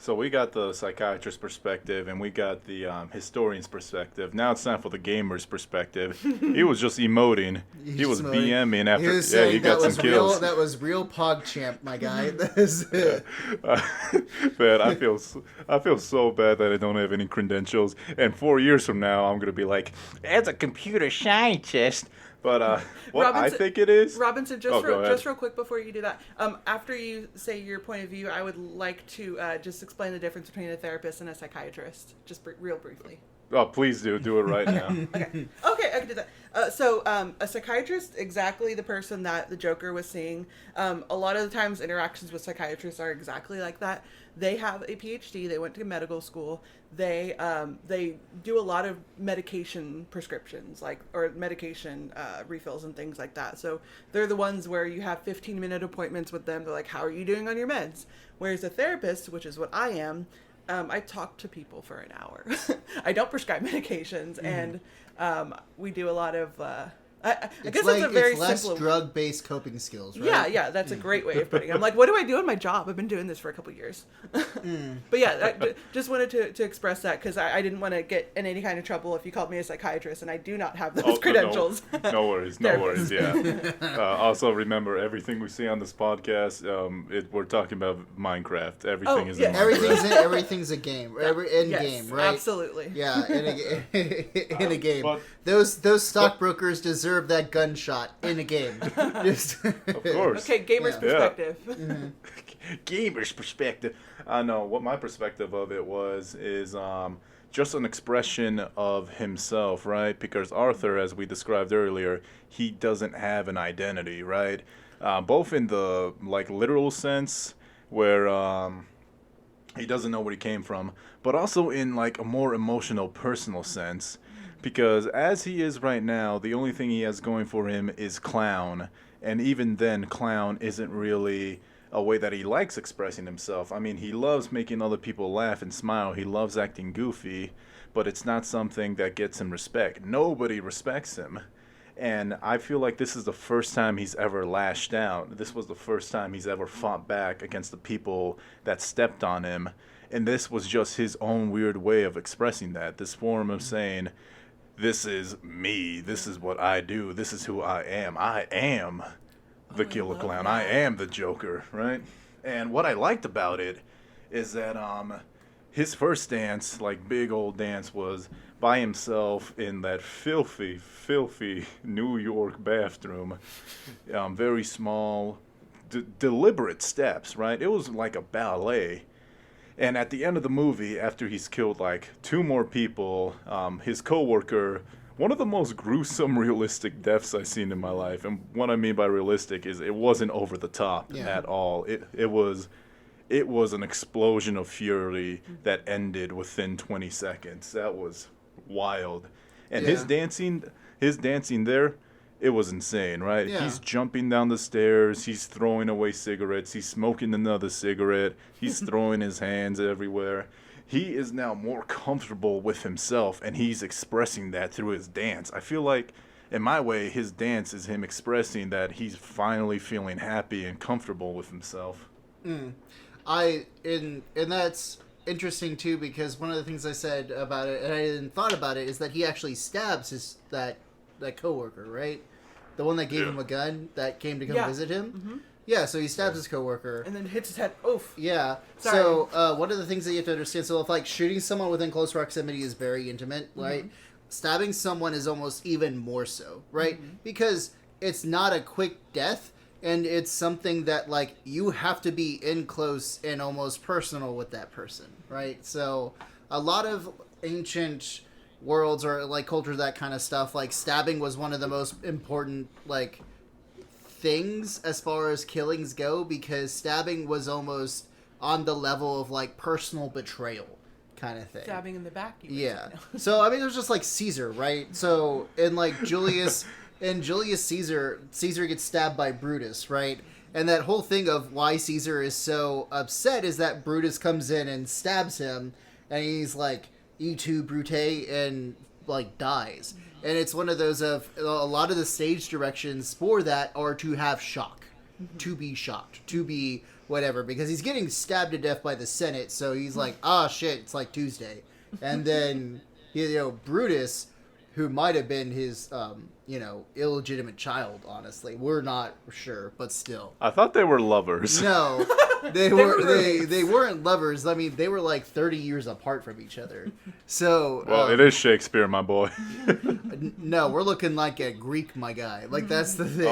So we got the psychiatrist perspective, and we got the historian's perspective. Now it's time for the gamer's perspective. He was just emoting. He was BMing after. He was saying he got that was some kills. that was real PogChamp, my guy. That is it. Man, I feel so bad that I don't have any credentials. And 4 years from now, I'm gonna be like, as a computer scientist. But what I think it is. Robinson, Oh, go ahead. just real quick before you do that, after you say your point of view, I would like to just explain the difference between a therapist and a psychiatrist, just real briefly. Oh, please do it right now. Okay, I can do that. So a psychiatrist, exactly the person that the Joker was seeing. A lot of the times, interactions with psychiatrists are exactly like that. They have a PhD. They went to medical school. They do a lot of medication prescriptions, or medication refills and things like that. So they're the ones where you have 15-minute appointments with them. They're like, "How are you doing on your meds?" Whereas a therapist, which is what I am, I talk to people for an hour. I don't prescribe medications, and we do a lot of. I guess that's a very less simple drug-based coping skills, right? Yeah, that's a great way of putting it. I'm like, what do I do in my job? I've been doing this for a couple years. But yeah, I just wanted to express that because I didn't want to get in any kind of trouble if you called me a psychiatrist, and I do not have those credentials. No worries, yeah. Also, remember, everything we see on this podcast, we're talking about Minecraft. Everything is in Minecraft. Everything's a game. Game, right? Absolutely. Yeah, in a game. But those stockbrokers deserve that gunshot in a game. of course. Okay, gamer's perspective. Gamer's perspective. I know what my perspective of it is just an expression of himself, right? Because Arthur, as we described earlier, he doesn't have an identity, right? Both in the literal sense where he doesn't know where he came from, but also in a more emotional, personal sense. Because as he is right now, the only thing he has going for him is clown. And even then, clown isn't really a way that he likes expressing himself. I mean, he loves making other people laugh and smile. He loves acting goofy, but it's not something that gets him respect. Nobody respects him. And I feel like this is the first time he's ever lashed out. This was the first time he's ever fought back against the people that stepped on him. And this was just his own weird way of expressing that. This form of saying, this is me. This is what I do. This is who I am. I am the killer clown. I am the Joker, right? And what I liked about it is that his first dance, big old dance, was by himself in that filthy, filthy New York bathroom. Very small, deliberate steps, right? It was like a ballet. And at the end of the movie, after he's killed 2 more people, his coworker, one of the most gruesome, realistic deaths I've seen in my life. And what I mean by realistic is it wasn't over the top at all. It was an explosion of fury that ended within 20 seconds. That was wild. And his dancing there, it was insane, right? Yeah. He's jumping down the stairs. He's throwing away cigarettes. He's smoking another cigarette. He's throwing his hands everywhere. He is now more comfortable with himself, and he's expressing that through his dance. I feel like, in my way, his dance is him expressing that he's finally feeling happy and comfortable with himself. And that's interesting, too, because one of the things I said about it, and I hadn't thought about it, is that he actually stabs that coworker, right? The one that gave him a gun that came to come visit him. Mm-hmm. Yeah, so he stabs his coworker. And then hits his head. Oof. Yeah. Sorry. So one of the things that you have to understand, so if shooting someone within close proximity is very intimate, right? Stabbing someone is almost even more so, right? Because it's not a quick death, and it's something that you have to be in close and almost personal with that person, right? So a lot of ancient worlds or cultures, that kind of stuff, stabbing was one of the most important things as far as killings go, because stabbing was almost on the level of personal betrayal kind of thing. Stabbing in the back. Yeah. So I mean, it was just Caesar, right? So in Julius Caesar gets stabbed by Brutus, right? And that whole thing of why Caesar is so upset is that Brutus comes in and stabs him, and he's like, "E tu, Brute," and dies. And it's one of those of a lot of the stage directions for that are to have shock, to be shocked, to be whatever, because he's getting stabbed to death by the Senate, so he's like, ah, shit, it's like Tuesday. And then, Brutus, who might have been his, illegitimate child, honestly. We're not sure, but still. I thought they were lovers. No, they weren't lovers. I mean, they were like 30 years apart from each other. So, Well, it is Shakespeare, my boy. no, we're looking like a Greek, my guy. Like, that's the thing.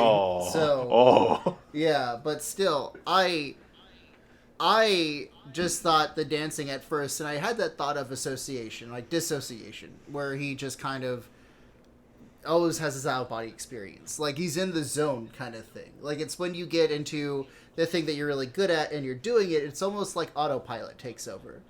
Yeah, but still, I just thought the dancing at first, and I had that thought of association, like dissociation, where he just kind of always has his out-body experience. Like, he's in the zone kind of thing. Like, it's when you get into the thing that you're really good at and you're doing it, it's almost like autopilot takes over.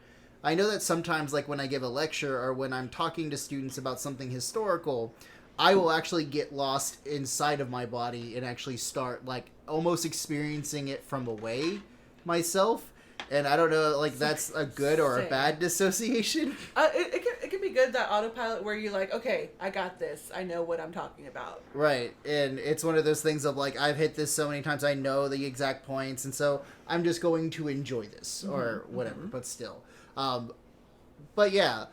I know that sometimes, like, when I give a lecture or when I'm talking to students about something historical, I will actually get lost inside of my body and actually start, like, almost experiencing it from away myself. And I don't know, like, that's a good or a bad dissociation. It can be good, that autopilot where you're like, okay, I got this. I know what I'm talking about. Right. And it's one of those things of, like, I've hit this so many times, I know the exact points, and so I'm just going to enjoy this, or whatever, but still. But yeah,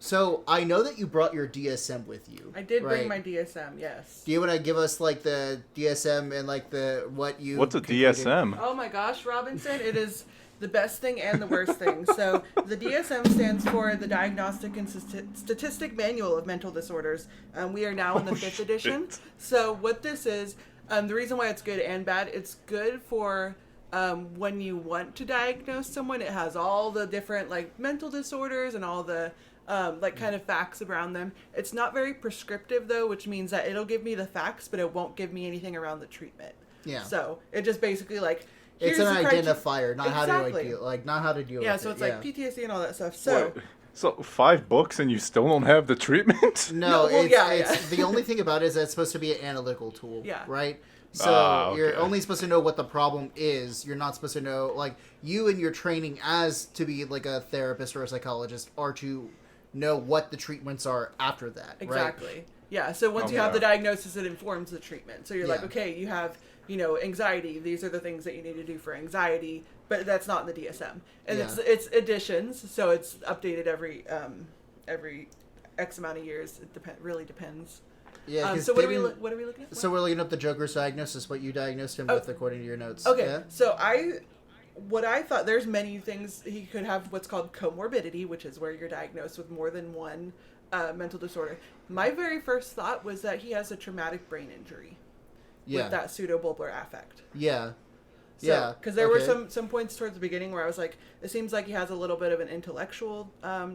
so I know that you brought your DSM with you. I did bring my DSM, yes. Do you want to give us, like, the DSM and, like, What's a DSM? Oh my gosh, Robinson, it is the best thing and the worst thing. So the DSM stands for the Diagnostic and Statistic Manual of Mental Disorders. We are now in the 5th edition. So what this is, the reason why it's good and bad, it's good for when you want to diagnose someone. It has all the different, like, mental disorders and all the kind of facts around them. It's not very prescriptive, though, which means that it'll give me the facts, but it won't give me anything around the treatment. Yeah. So it just basically, like, it's an identifier, not how to deal, not how to deal with it. Yeah, so it's like PTSD and all that stuff. So. What? So 5 books and you still don't have the treatment? No, it's the only thing about it is that it's supposed to be an analytical tool. Yeah. Right? So okay. You're only supposed to know what the problem is. You're not supposed to know, like, you and your training as to be, like, a therapist or a psychologist are to know what the treatments are after that. Exactly. Right? Yeah. So once you have the diagnosis, it informs the treatment. So you're like, okay, you have, anxiety. These are the things that you need to do for anxiety, but that's not in the DSM. And it's editions, so it's updated every X amount of years. It really depends. Yeah. So what are we looking at? So we're looking up the Joker's diagnosis, what you diagnosed him with according to your notes. Okay. Yeah? So what I thought, there's many things. He could have what's called comorbidity, which is where you're diagnosed with more than one mental disorder. My very first thought was that he has a traumatic brain injury with that pseudobulbar affect. Yeah. So, because there were some points towards the beginning where I was like, it seems like he has a little bit of an intellectual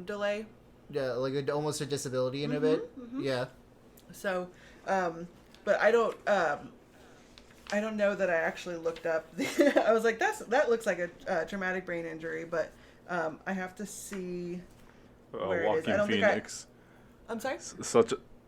delay. Yeah, like almost a disability in a bit. Yeah. So, but I don't know that I actually looked up. I was like, that looks like a traumatic brain injury, but I have to see where it is. I don't Phoenix. I'm sorry?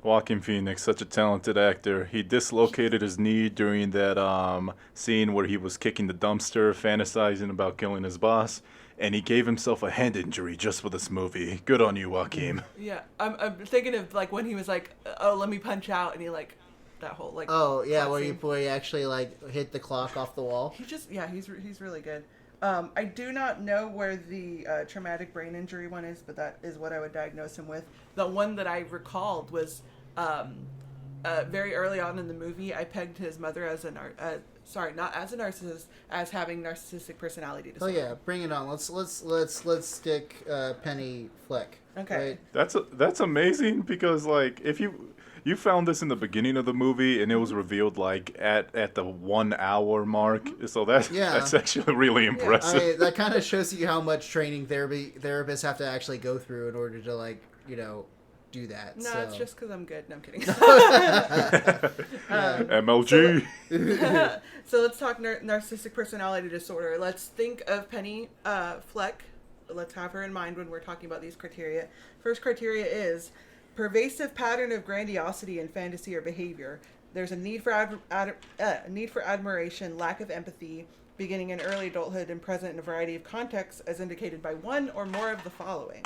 Joaquin Phoenix, such a talented actor. He dislocated his knee during that scene where he was kicking the dumpster, fantasizing about killing his boss, and he gave himself a hand injury just for this movie. Good on you, Joaquin. Yeah, I'm thinking of, like, when he was like, oh, let me punch out, and he, like, that whole, like... Oh, yeah, where he actually, like, hit the clock off the wall. He's really good. I do not know where the traumatic brain injury one is, but that is what I would diagnose him with. The one that I recalled was very early on in the movie. I pegged his mother as not as a narcissist, as having narcissistic personality disorder. Oh yeah, bring it on. Let's stick Penny Fleck. Okay. Right? That's amazing because, like, if you found this in the beginning of the movie and it was revealed, like, at the 1 hour mark. So that's actually really impressive. I mean, that kind of shows you how much training therapists have to actually go through in order to, like, do that. No, it's just because I'm good. No, I'm kidding. MLG. So let's talk narcissistic personality disorder. Let's think of Penny Fleck. Let's have her in mind when we're talking about these criteria. First criteria is pervasive pattern of grandiosity in fantasy or behavior. There's a need for admiration, lack of empathy, beginning in early adulthood and present in a variety of contexts, as indicated by one or more of the following.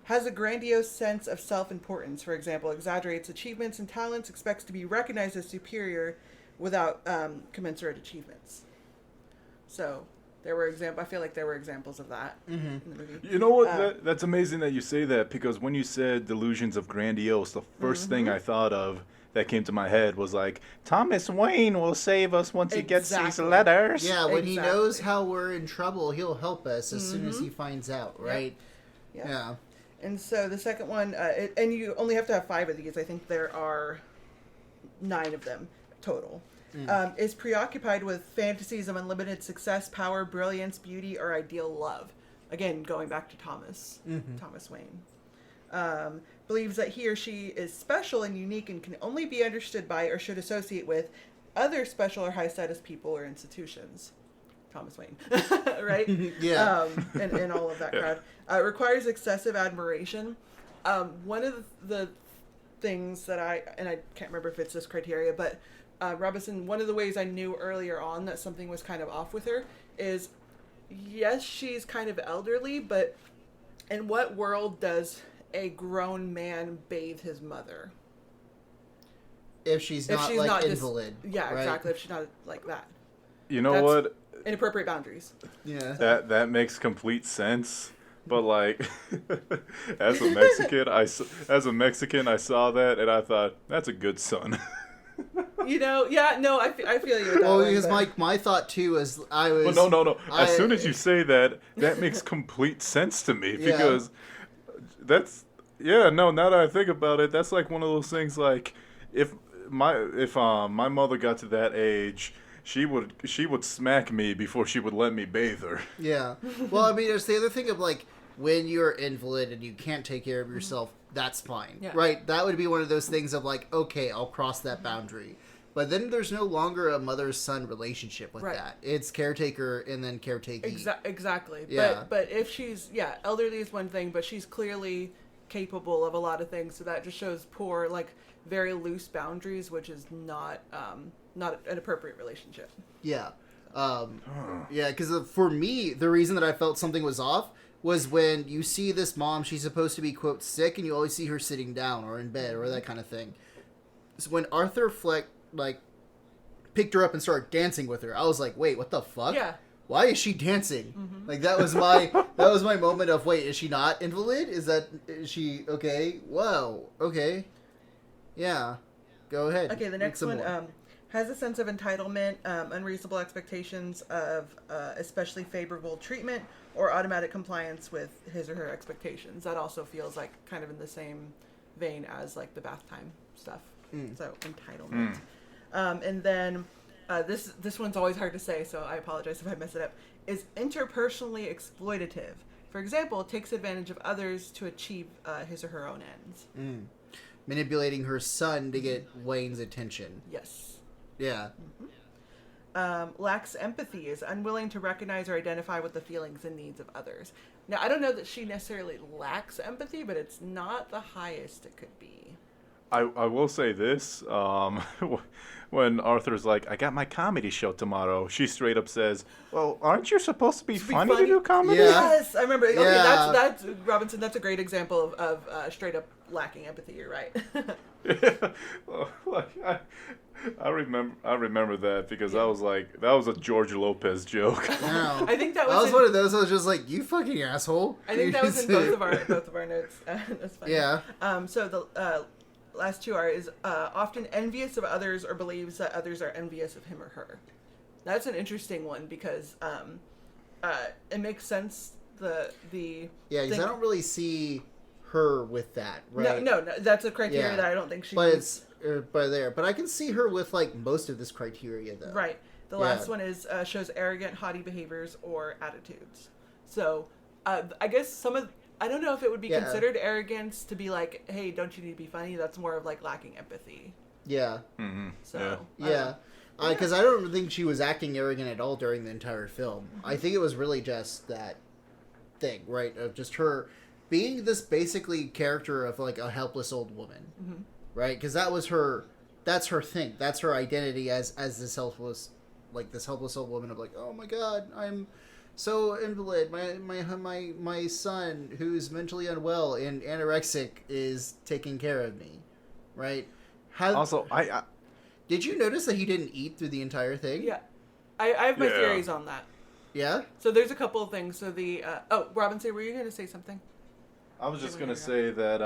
Has a grandiose sense of self-importance, for example, exaggerates achievements and talents, expects to be recognized as superior without commensurate achievements. So I feel like there were examples of that in the movie. You know what? That's amazing that you say that, because when you said delusions of grandiose, the first thing I thought of that came to my head was like, Thomas Wayne will save us once he gets these letters. Yeah, when he knows how we're in trouble, he'll help us as soon as he finds out, right? Yep. Yeah. And so the second one, and you only have to have 5 of these. I think there are 9 of them total. Is preoccupied with fantasies of unlimited success, power, brilliance, beauty, or ideal love. Again, going back to Thomas Wayne. Believes that he or she is special and unique and can only be understood by or should associate with other special or high status people or institutions. Thomas Wayne, right? Yeah. And all of that crowd. Requires excessive admiration. One of the things that I can't remember if it's this criteria, but Robinson, one of the ways I knew earlier on that something was kind of off with her is, yes, she's kind of elderly, but in what world does a grown man bathe his mother? If she's not invalid. Yeah, right? exactly. If she's not like that. You know what? Inappropriate boundaries. Yeah. That makes complete sense. But like, as a Mexican, I saw that and I thought, that's a good son. I feel you. Well, because my thought too is Well, no. As soon as you say that makes complete sense to me, because now that I think about it, that's like one of those things. Like, if my mother got to that age, she would smack me before she would let me bathe her. Yeah. Well, I mean, there's the other thing of like, when you're invalid and you can't take care of yourself, that's fine, right? That would be one of those things of like, okay, I'll cross that boundary. But then there's no longer a mother-son relationship with that. It's caretaker and then caretaking. Exactly. Yeah. But if she's, elderly is one thing, but she's clearly capable of a lot of things. So that just shows poor, like, very loose boundaries, which is not an appropriate relationship. Yeah. Yeah, because for me, the reason that I felt something was off was when you see this mom, she's supposed to be, quote, sick, and you always see her sitting down or in bed or that kind of thing. So when Arthur Fleck, like, picked her up and started dancing with her, I was like, wait, what the fuck? Yeah. Why is she dancing? Like, that was my moment of, wait, is she not invalid? Is she okay? Whoa, okay. Yeah. Go ahead. Okay, the next one has a sense of entitlement, unreasonable expectations of especially favorable treatment, or automatic compliance with his or her expectations. That also feels like kind of in the same vein as like the bath time stuff. So entitlement. And then this one's always hard to say, so I apologize if I mess it up. Is interpersonally exploitative. For example, takes advantage of others to achieve his or her own ends. Manipulating her son to get Wayne's attention. Yes. Yeah. Lacks empathy, is unwilling to recognize or identify with the feelings and needs of others. Now, I don't know that she necessarily lacks empathy, but it's not the highest it could be. I will say this, when Arthur's like, I got my comedy show tomorrow, she straight up says, well, aren't you supposed to be funny to do comedy? Yeah. Yes, I remember. Okay, Yeah. that's Robinson, that's a great example of straight up lacking empathy, you're right. I remember that because I was like, that was a George Lopez joke. No. I think that was was one of those. I was just like, you fucking asshole. I think that was in both of our notes. That's funny. Yeah. So the last two is often envious of others or believes that others are envious of him or her. That's an interesting one because it makes sense. Because I don't really see her with that, right? No, that's a criteria that I don't think she. But it's but I can see her with like most of this criteria though. Right. The last one is shows arrogant, haughty behaviors or attitudes. So I guess I don't know if it would be considered arrogance to be like, hey, don't you need to be funny? That's more of like lacking empathy. Yeah. Mm-hmm. So yeah. Because I don't think she was acting arrogant at all during the entire film. I think it was really just that thing, right? Of just her being this basically character of like a helpless old woman, right? Because that's her thing. That's her identity as this helpless old woman of like, oh my god, I'm so invalid. My son who's mentally unwell and anorexic is taking care of me, right? Also, did you notice that he didn't eat through the entire thing? Yeah. I have my theories on that. Yeah. So there's a couple of things. So Robinson, were you going to say something? I was just gonna say that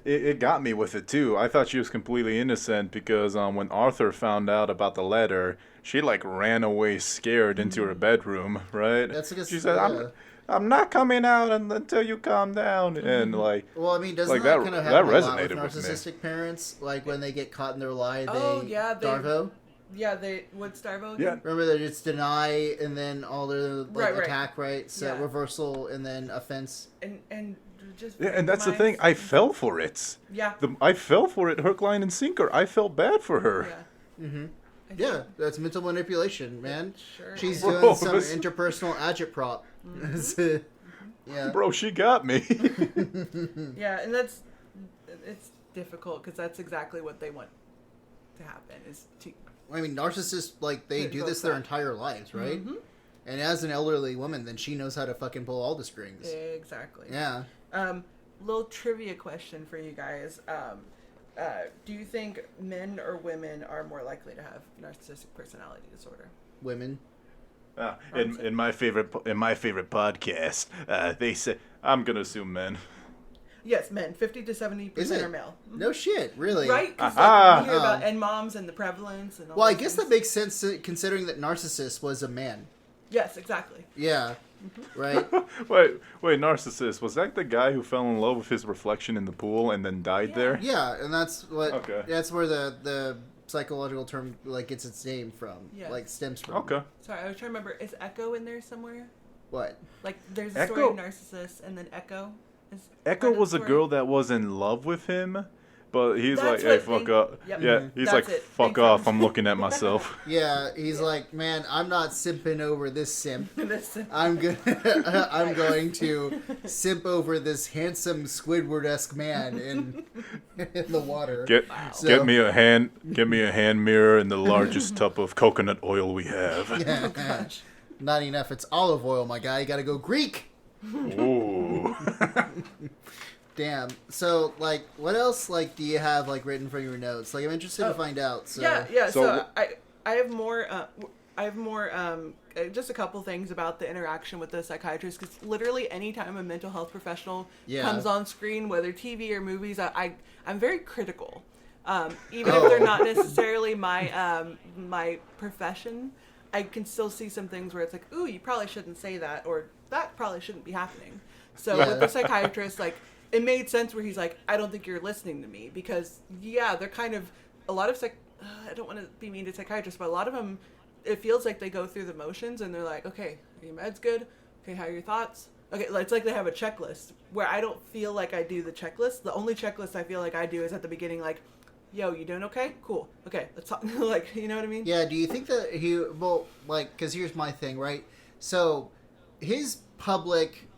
it got me with it too. I thought she was completely innocent because when Arthur found out about the letter, she like ran away scared into her bedroom, right? That's like she said, I'm not coming out until you calm down," and like. Well, I mean, doesn't like that kind of happen a lot with resonated with me. narcissistic parents? Like when they get caught in their lie, Darvo. Darvo. Yeah, what's Darvo again? Yeah. Remember that it's deny and then all the Right. attack, right? So Yeah. reversal and then offense. And just Yeah, and that's the thing. I fell for it. Yeah. I fell for it. Hook, line, and sinker. I felt bad for her. Yeah. Mm-hmm. Yeah, that's mental manipulation, man. Sure. She's Bro, doing some this- interpersonal agitprop. Yeah. Bro, she got me. Yeah, and it's difficult because that's exactly what they want to happen is to. I mean, narcissists, like, they do this their entire lives, right? Mm-hmm. And as an elderly woman, then she knows how to fucking pull all the strings. Exactly. Yeah. Little trivia question for you guys. Do you think men or women are more likely to have narcissistic personality disorder? Women. In my favorite podcast, they say I'm gonna assume men. Yes, men. 50 to Is 70% it? are male. No shit, really? Right? Because Aha! we hear about and moms and the prevalence and all Well, I those guess things. that makes sense considering that Narcissus was a man. Yes, exactly. Yeah. Right? Wait, Narcissist, was that the guy who fell in love with his reflection in the pool and then died there? Yeah, and that's what. Okay. That's where the psychological term like gets its name from. Yes. Like stems from. Okay. Sorry, I was trying to remember. Is Echo in there somewhere? What? Like, there's a story Echo- of Narcissus and then Echo. Is Echo part of was the a story. girl that was in love with him, but he's That's like, "Hey, what fuck they- up." Yep. Yeah, Mhm. he's That's like, it. "Fuck They off! found- I'm looking at myself." Yeah, he's like, man, I'm not simping over this simp. This- I'm gonna, I'm going to simp over this handsome Squidward-esque man in the water. Get So- get me a hand mirror and the largest tub of coconut oil we have. Oh, gosh. Not enough. It's olive oil, my guy. You gotta go Greek. Ooh. Damn. So, like, what else, like, do you have, like, written from your notes? Like, I'm interested to find out. So. Yeah. So So I have more. Just a couple things about the interaction with the psychiatrist, because literally anytime a mental health professional comes on screen, whether TV or movies, I'm very critical. Even if they're not necessarily my profession, I can still see some things where it's like, ooh, you probably shouldn't say that, or that probably shouldn't be happening. So with the psychiatrist, like, it made sense where he's like, I don't think you're listening to me, because they're kind of a lot of I don't want to be mean to psychiatrists, but a lot of them, it feels like they go through the motions and they're like, okay, are your meds good? Okay, how are your thoughts? Okay, it's like they have a checklist where I don't feel like I do the checklist. The only checklist I feel like I do is at the beginning, like, yo, you doing okay? Cool. Okay, let's talk. Like, you know what I mean? Yeah, do you think that because here's my thing, right? So, his public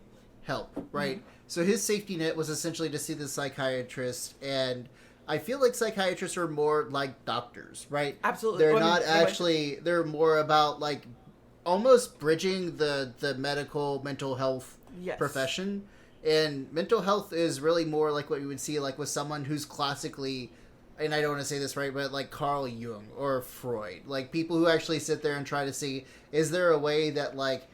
help, right? Mm-hmm. So his safety net was essentially to see the psychiatrist, and I feel like psychiatrists are more like doctors, right? Absolutely. They're Well, not they went- actually, they're more about, like, almost bridging the medical mental health Yes. profession. And mental health is really more like what you would see, like, with someone who's classically, and I don't want to say this right, but like Carl Jung or Freud, like people who actually sit there and try to see, is there a way that like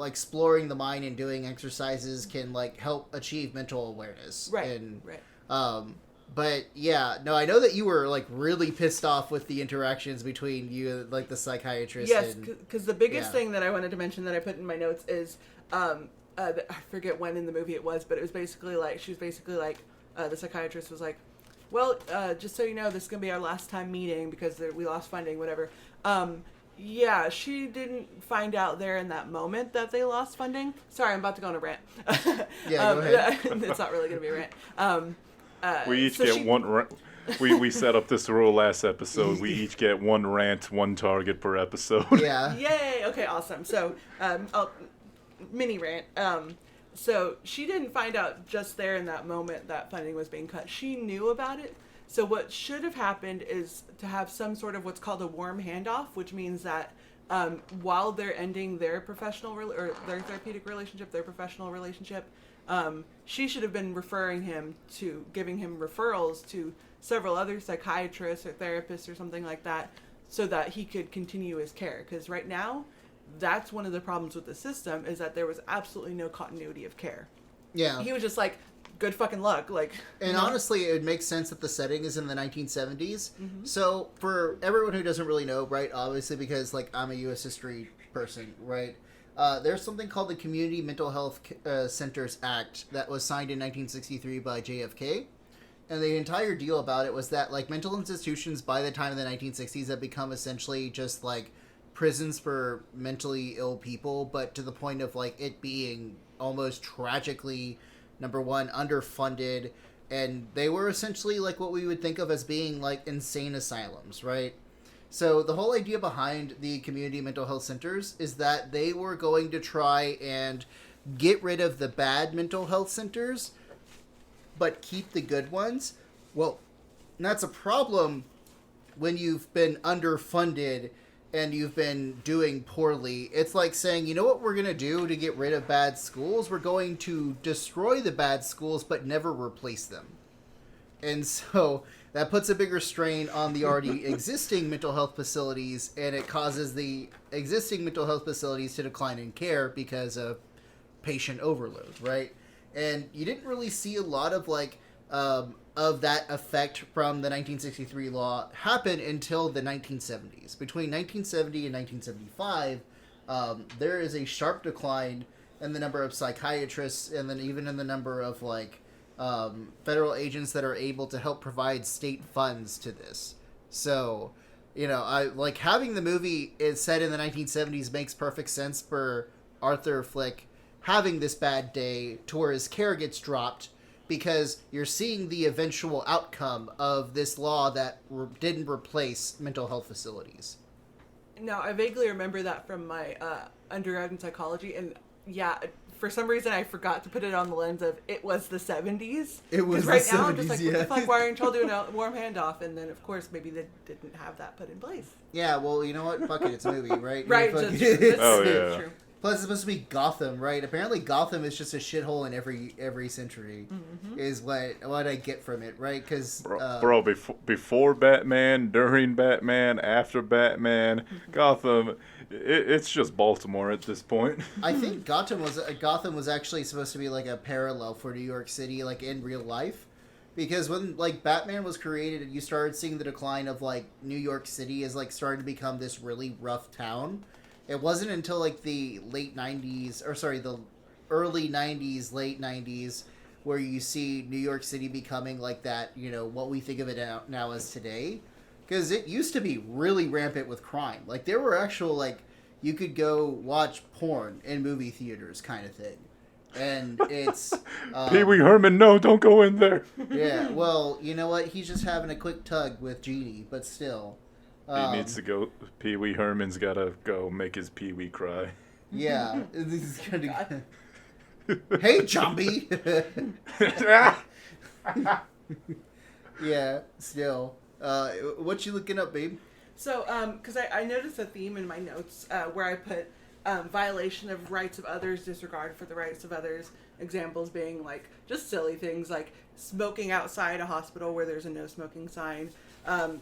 exploring the mind and doing exercises can like help achieve mental awareness. Right. And Right. but yeah, no, I know that you were like really pissed off with the interactions between you, like the psychiatrist. Yes, and, because the biggest yeah. thing that I wanted to mention that I put in my notes is, I forget when in the movie it was, but it was basically like, she was basically like, the psychiatrist was like, well, just so you know, this is going to be our last time meeting because we lost funding, whatever. Yeah, she didn't find out there in that moment that they lost funding. Sorry, I'm about to go on a rant. Yeah, go ahead. It's not really going to be a rant. We each so get she- one. We set up this rule last episode. We each get one rant, one target per episode. Yeah. Yay! Okay, awesome. So, mini rant. So she didn't find out just there in that moment that funding was being cut. She knew about it. So what should have happened is to have some sort of what's called a warm handoff, which means that while they're ending their professional or their therapeutic relationship, their professional relationship, she should have been giving him referrals to several other psychiatrists or therapists or something like that, so that he could continue his care. Because right now, that's one of the problems with the system, is that there was absolutely no continuity of care. Yeah. He was just like, good fucking luck. Like, And honestly, it makes sense that the setting is in the 1970s. So for everyone who doesn't really know, right, obviously because like I'm a U.S. history person, right, there's something called the Community Mental Health Centers Act that was signed in 1963 by JFK. And the entire deal about it was that like mental institutions by the time of the 1960s had become essentially just like prisons for mentally ill people, but to the point of like it being almost tragically, number one, underfunded, and they were essentially like what we would think of as being like insane asylums, right? So the whole idea behind the community mental health centers is that they were going to try and get rid of the bad mental health centers, but keep the good ones. Well, that's a problem when you've been underfunded and you've been doing poorly. It's like saying, you know what we're going to do to get rid of bad schools? We're going to destroy the bad schools, but never replace them. And so that puts a bigger strain on the already existing mental health facilities, and it causes the existing mental health facilities to decline in care because of patient overload, right? And you didn't really see a lot of like of that effect from the 1963 law happen until the 1970s. Between 1970 and 1975, there is a sharp decline in the number of psychiatrists, and then even in the number of like federal agents that are able to help provide state funds to this. So, you know, I like having the movie is set in the 1970s makes perfect sense for Arthur Flick having this bad day to where his care gets dropped, because you're seeing the eventual outcome of this law that didn't replace mental health facilities. Now, I vaguely remember that from my undergrad in psychology, and yeah, for some reason I forgot to put it on the lens of it was the 70s. It was right the now 70s, I'm just like, yeah. what the fuck, why aren't y'all doing a warm handoff? And then, of course, maybe they didn't have that put in place. Yeah, well, you know what? Fuck it, it's a movie, right? Right, Fuck just, it. Oh, yeah. True. Plus, it's supposed to be Gotham, right? Apparently, Gotham is just a shithole in every century. Is what I get from it, right? Because Bro, before Batman, during Batman, after Batman, Gotham, it's just Baltimore at this point. I think Gotham was actually supposed to be like a parallel for New York City, like in real life. Because when like Batman was created, you started seeing the decline of like New York City as like starting to become this really rough town. It wasn't until like the the early 90s, late 90s, where you see New York City becoming like that, you know, what we think of it now as today. Because it used to be really rampant with crime. Like, there were actual, like, you could go watch porn in movie theaters kind of thing. And it's... Pee Wee Herman, no, don't go in there. Yeah, well, you know what? He's just having a quick tug with Jeannie, but still... He needs to go. Pee Wee Herman's gotta go make his Pee Wee cry. Yeah. This is gonna... Hey, Jumbie! Yeah, still. What you looking up, babe? So, because I noticed a theme in my notes where I put violation of rights of others, disregard for the rights of others. Examples being like just silly things like smoking outside a hospital where there's a no smoking sign,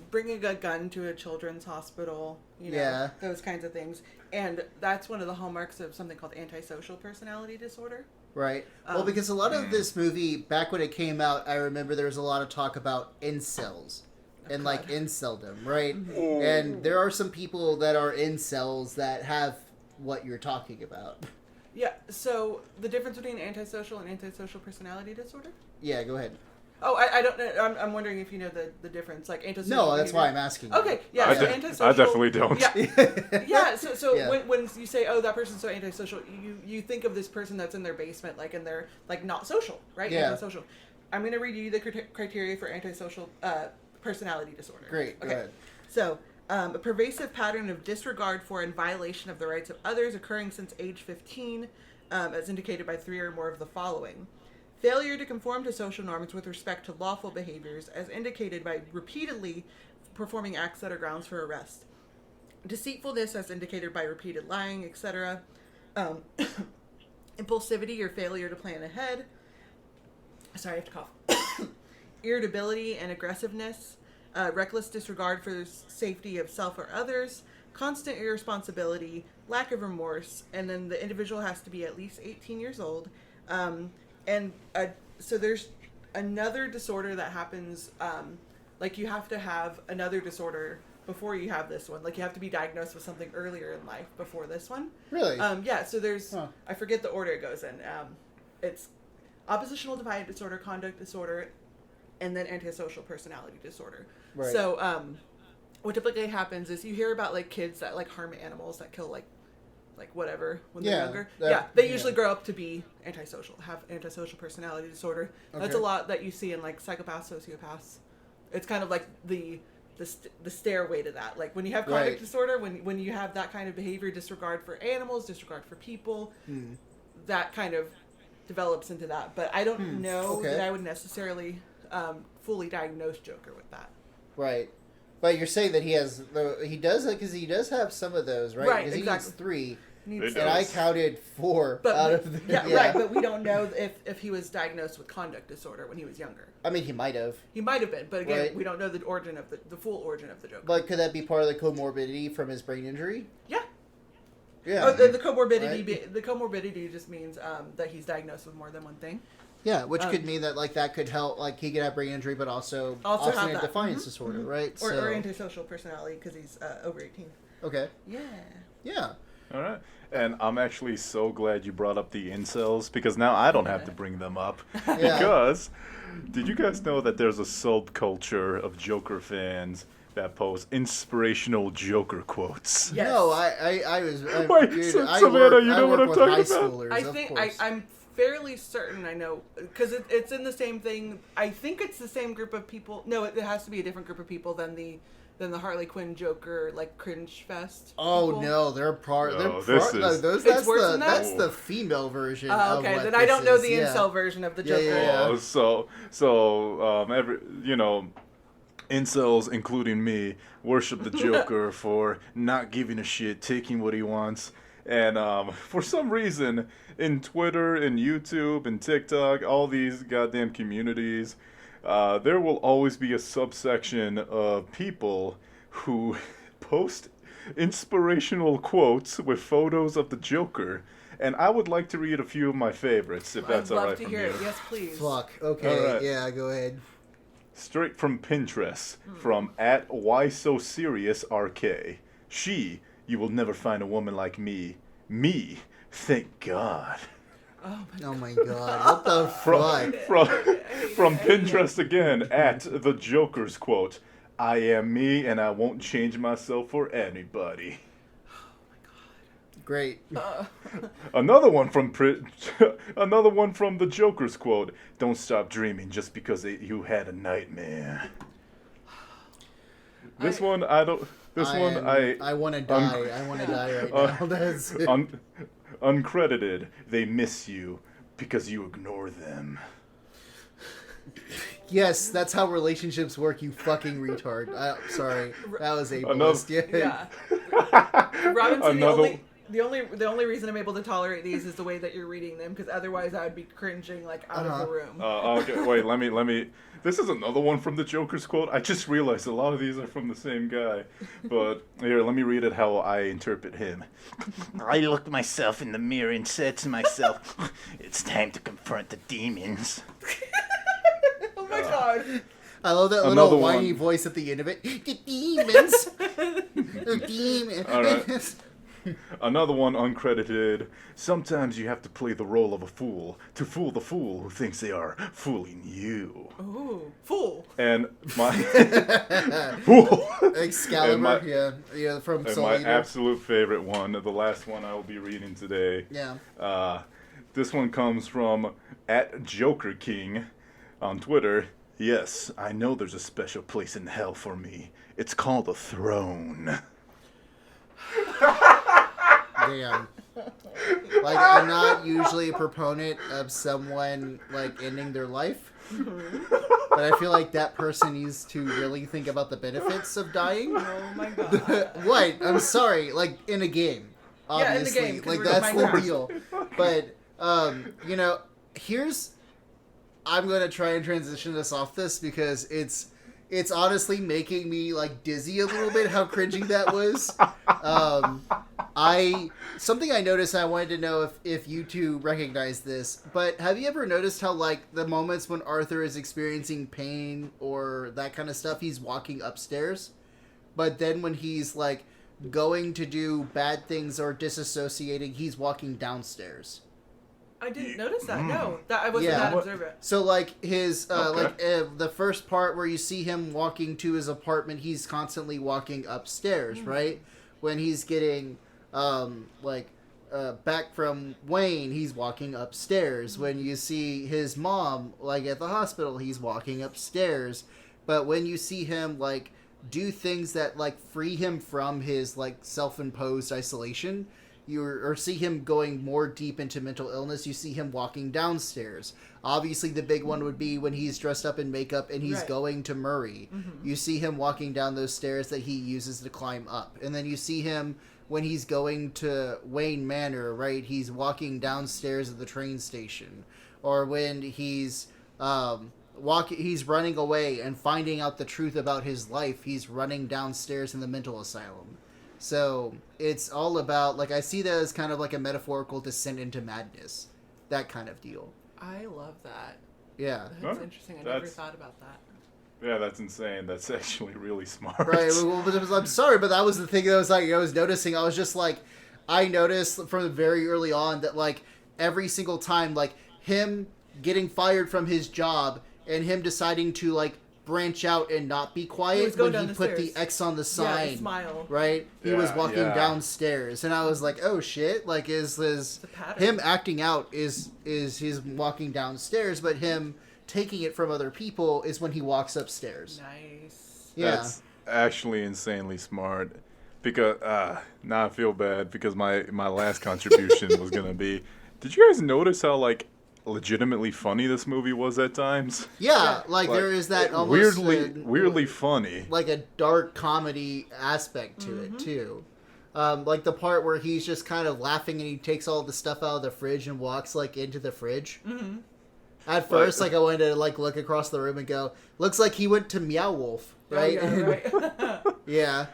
bringing a gun to a children's hospital, you know, Yeah. those kinds of things. And that's one of the hallmarks of something called antisocial personality disorder. Right. Well, because a lot of this movie, back when it came out, I remember there was a lot of talk about incels. And like inceldom, right? And there are some people that are incels that have what you're talking about. Yeah, so the difference between antisocial and antisocial personality disorder? Yeah, go ahead. Oh, I don't know. I'm wondering if you know the difference. Like antisocial No, that's behavior. why I'm asking. You. Okay, yeah, so antisocial. I definitely don't. Yeah, yeah. So Yeah. when you say, oh, that person's so antisocial, you think of this person that's in their basement, like, and they're like not social, right? Yeah. Antisocial. I'm going to read you the criteria for antisocial personality disorder. Great, go ahead. So, a pervasive pattern of disregard for and violation of the rights of others occurring since age 15, as indicated by 3 or more of the following. Failure to conform to social norms with respect to lawful behaviors, as indicated by repeatedly performing acts that are grounds for arrest. Deceitfulness, as indicated by repeated lying, etc. Impulsivity or failure to plan ahead. Sorry, I have to cough. Irritability and aggressiveness. Reckless disregard for the safety of self or others. constant irresponsibility, lack of remorse, and then the individual has to be at least 18 years old. So there's another disorder that happens, like you have to have another disorder before you have this one. Like you have to be diagnosed with something earlier in life before this one. Really? Yeah, so there's, I forget the order it goes in. It's oppositional defiant disorder, conduct disorder, and then antisocial personality disorder. Right. So, what typically happens is you hear about like kids that like harm animals, that kill like whatever when they're younger. They usually grow up to be antisocial, have antisocial personality disorder. Okay. That's a lot that you see in like psychopaths, sociopaths. It's kind of like the stairway to that. Like when you have conduct disorder, when you have that kind of behavior, disregard for animals, disregard for people, that kind of develops into that. But I don't know that I would necessarily fully diagnose Joker with that. Right. But you're saying that he does have some of those, right? Right, because exactly. He needs 3. And I counted 4 out of the... Yeah, right, but we don't know if he was diagnosed with conduct disorder when he was younger. I mean, he might have. He might have been, but again, we don't know the origin of the full origin of the Joker. But could that be part of the comorbidity from his brain injury? Yeah. Yeah. Oh, the comorbidity. Right? The comorbidity just means that he's diagnosed with more than one thing. Yeah, which could mean that like that could help. Like he could have brain injury, but also have that defiance disorder, right? Or antisocial personality because he's over 18. Okay. Yeah. Yeah. All right. And I'm actually so glad you brought up the incels because now I don't have to bring them up. Because did you guys know that there's a subculture of Joker fans that post inspirational Joker quotes? Yes. No, I was. Wait, dude, Savannah, you know what I'm talking about? Schoolers, I think I'm fairly certain I know because it's in the same thing. I think it's the same group of people. No, it has to be a different group of people than the Harley Quinn Joker like cringe fest. Oh people. No, they're part. No, that's that? the female version. Okay, of what then I don't know is. the incel version of the Joker. Yeah. Every incels, including me, worship the Joker for not giving a shit, taking what he wants. And for some reason, in Twitter and YouTube and TikTok, all these goddamn communities, there will always be a subsection of people who post inspirational quotes with photos of the Joker. And I would like to read a few of my favorites, if that's all right from you. I'd love to hear it. Yes, please. Fuck. Okay. Right. Yeah, go ahead. Straight from Pinterest, from @WhySoSeriousRK. You will never find a woman like me. Me, thank God. Oh my God! What the fuck? From Pinterest again, @The Joker's quote. I am me and I won't change myself for anybody. Great. Another one from the Joker's quote. Don't stop dreaming just because you had a nightmare. This one I want to die. I want to die right now. That's it. Uncredited. They miss you because you ignore them. Yes, that's how relationships work. You fucking retard. Sorry, that was ableist. Yeah. Robinson, the only reason I'm able to tolerate these is the way that you're reading them, because otherwise I would be cringing like out of the room. Okay, wait, let me. This is another one from the Joker's quote. I just realized a lot of these are from the same guy. But here, let me read it how I interpret him. I looked myself in the mirror and said to myself, it's time to confront the demons. Oh my God. I love that little whiny voice at the end of it. The demons. The demons. All right. Another one uncredited. Sometimes you have to play the role of a fool to fool the fool who thinks they are fooling you. Ooh, fool. And my fool. Excalibur, yeah, from Soul my Eater. absolute favorite one, the last one I will be reading today. Yeah. This one comes from @JokerKing on Twitter. Yes, I know there's a special place in hell for me. It's called the throne. Damn. Like, I'm not usually a proponent of someone, like, ending their life. But I feel like that person needs to really think about the benefits of dying. Oh my God. What? I'm sorry. Like, in a game. Obviously. Yeah, in the game. Like, that's the deal. But, I'm going to try and transition us off this because it's it's honestly making me like dizzy a little bit how cringy that was. Something I noticed, and I wanted to know if you two recognize this, but have you ever noticed how like the moments when Arthur is experiencing pain or that kind of stuff, he's walking upstairs, but then when he's like going to do bad things or disassociating, he's walking downstairs. I didn't notice that. No, that I wasn't that observant. So like his the first part where you see him walking to his apartment, he's constantly walking upstairs, right? When he's getting back from Wayne, he's walking upstairs. When you see his mom like at the hospital, he's walking upstairs. But when you see him like do things that like free him from his like self-imposed isolation, or see him going more deep into mental illness, you see him walking downstairs. Obviously, the big one would be when he's dressed up in makeup and he's going to Murray. You see him walking down those stairs that he uses to climb up. And then you see him when he's going to Wayne Manor, right? He's walking downstairs at the train station. Or when he's he's running away and finding out the truth about his life, he's running downstairs in the mental asylum. So it's all about, like, I see that as kind of like a metaphorical descent into madness. That kind of deal. I love that. Yeah. That's interesting. I never thought about that. Yeah, that's insane. That's actually really smart. Right. Well, I'm sorry, but that was the thing that I was noticing. I was just like, I noticed from very early on that, like, every single time, like, him getting fired from his job and him deciding to, like, branch out and not be quiet when he put the X on the sign. Yeah, smile. Right? He was walking downstairs, and I was like, "Oh shit!" Like, is him acting out is his walking downstars, but him taking it from other people is when he walks upstairs. Nice. Yeah, that's actually insanely smart. Because now I feel bad because my last contribution was gonna be. Did you guys notice how like legitimately funny this movie was at times? Yeah, like there is that almost weirdly funny, like a dark comedy aspect to it too. Like the part where he's just kind of laughing and he takes all the stuff out of the fridge and walks like into the fridge. At first, like I wanted to like look across the room and go, looks like he went to Meow Wolf, right? Oh, yeah, right. Yeah.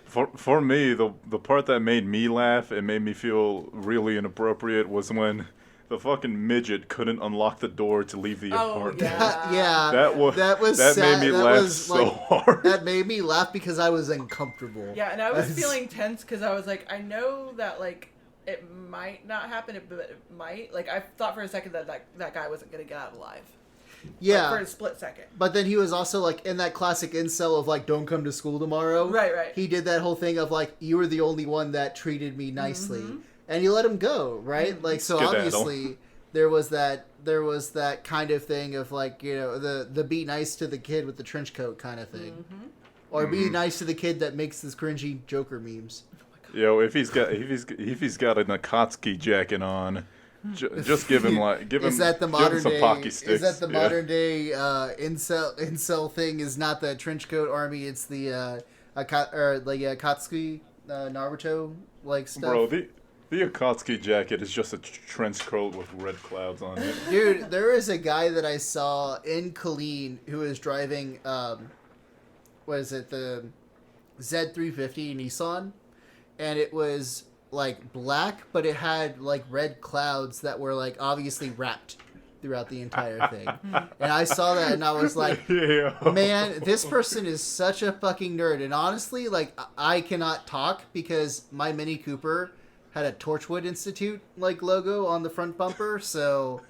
For me, the part that made me laugh and made me feel really inappropriate was when the fucking midget couldn't unlock the door to leave the apartment. Yeah. That made me laugh so hard. That made me laugh because I was uncomfortable. Yeah, and I was feeling tense because I was like, I know that like it might not happen, but it might. Like I thought for a second that guy wasn't gonna get out alive. Yeah, like, for a split second. But then he was also like in that classic incel of like, don't come to school tomorrow. Right. He did that whole thing of like, you were the only one that treated me nicely. And you let him go, right? Like, so obviously there was that kind of thing of like, you know, the be nice to the kid with the trench coat kind of thing, or be nice to the kid that makes this cringy Joker memes. Yo, if he's got a Nakatsuki jacket on, just give him Is that the modern some day? Pocky sticks. Is that the modern day incel thing? Is not the trench coat army? It's the Akatsuki Naruto like stuff. Bro, the Akatsuki jacket is just a trench coat with red clouds on it. Dude, there is a guy that I saw in Killeen who is driving, what is it, the Z350 Nissan, and it was like black, but it had like red clouds that were like obviously wrapped throughout the entire thing. And I saw that and I was like, man, this person is such a fucking nerd. And honestly, like, I cannot talk because my Mini Cooper had a Torchwood Institute like logo on the front bumper, so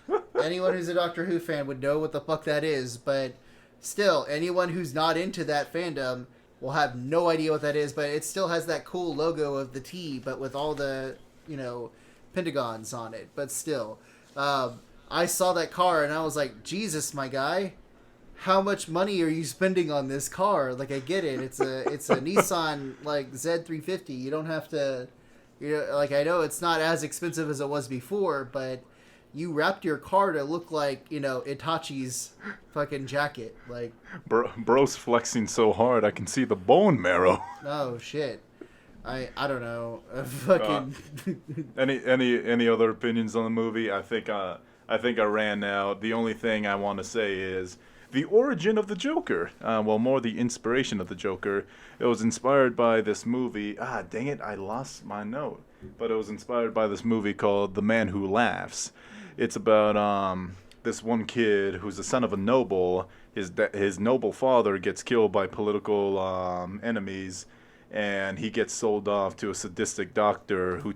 anyone who's a Doctor Who fan would know what the fuck that is, but still, anyone who's not into that fandom will have no idea what that is, but it still has that cool logo of the T, but with all the, you know, pentagons on it. But still, I saw that car and I was like, Jesus, my guy, how much money are you spending on this car? Like, I get it, it's a Nissan like Z350. You don't have to. You know, like, I know it's not as expensive as it was before, but you wrapped your car to look like, you know, Itachi's fucking jacket. Like, bro's flexing so hard I can see the bone marrow. Oh shit! I don't know. Fucking. Any other opinions on the movie? I think I ran out. The only thing I want to say is the origin of the Joker. Well, more the inspiration of the Joker. It was inspired by this movie. Dang it, I lost my note. But it was inspired by this movie called The Man Who Laughs. It's about this one kid who's the son of a noble. His noble father gets killed by political enemies, and he gets sold off to a sadistic doctor who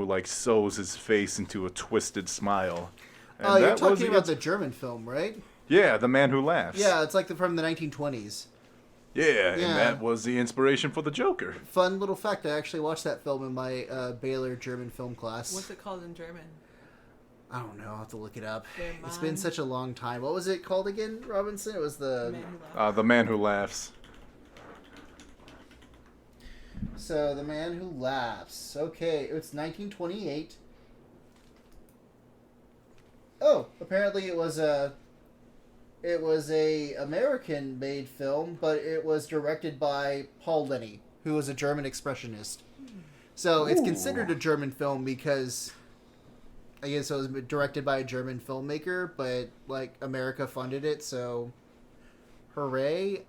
like sews his face into a twisted smile. And Oh, you're that talking about against- the German film, right? Yeah, The Man Who Laughs. Yeah, it's like from the 1920s. Yeah, Yeah. and that was the inspiration for the Joker. Fun little fact, I actually watched that film in my Baylor German film class. What's it called in German? I don't know, I'll have to look it up. Der It's been Mann. such a long time. What was it called again, Robinson? It was the... Man Who Laughs. The Man Who Laughs. So, The Man Who Laughs. Okay, it's 1928. Oh, apparently it was a American-made film, but it was directed by Paul Lenny, who was a German expressionist. So it's Ooh. considered a German film because I guess it was directed by a German filmmaker, but like America funded it, so hooray!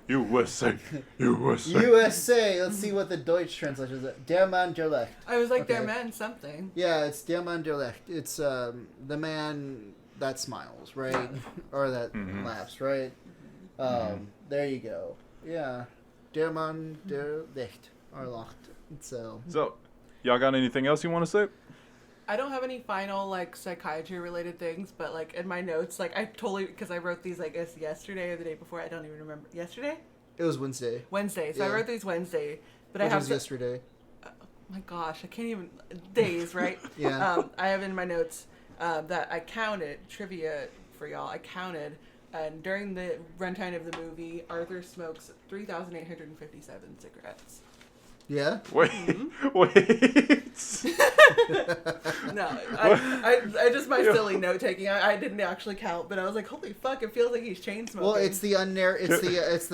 USA. USA. USA. Let's see what the Deutsch translation is. Der Mann der Licht. I was like, Okay. Der Man something. Yeah, it's Der Mann der Licht. It's the man that smiles, right? Or that Mhm. laughs, right? There you go. Yeah. Der Mann der Licht. Or Lacht. So. So, y'all got anything else you want to say? I don't have any final like psychiatry related things, but like in my notes, like I totally because I wrote these I guess yesterday or the day before. I don't even remember. Yesterday, It was Wednesday. Wednesday. So I Yeah. wrote these Wednesday, but Which I have was to- yesterday. my gosh, I can't even days, right? Yeah. I have in my notes that I counted trivia for y'all. I counted, and during the runtime of the movie, Arthur smokes 3,857 cigarettes. Yeah? Wait. Mm-hmm. Wait. No, I just my silly note taking. I didn't actually count, but I was like, holy fuck! It feels like he's chain smoking. Well, it's it's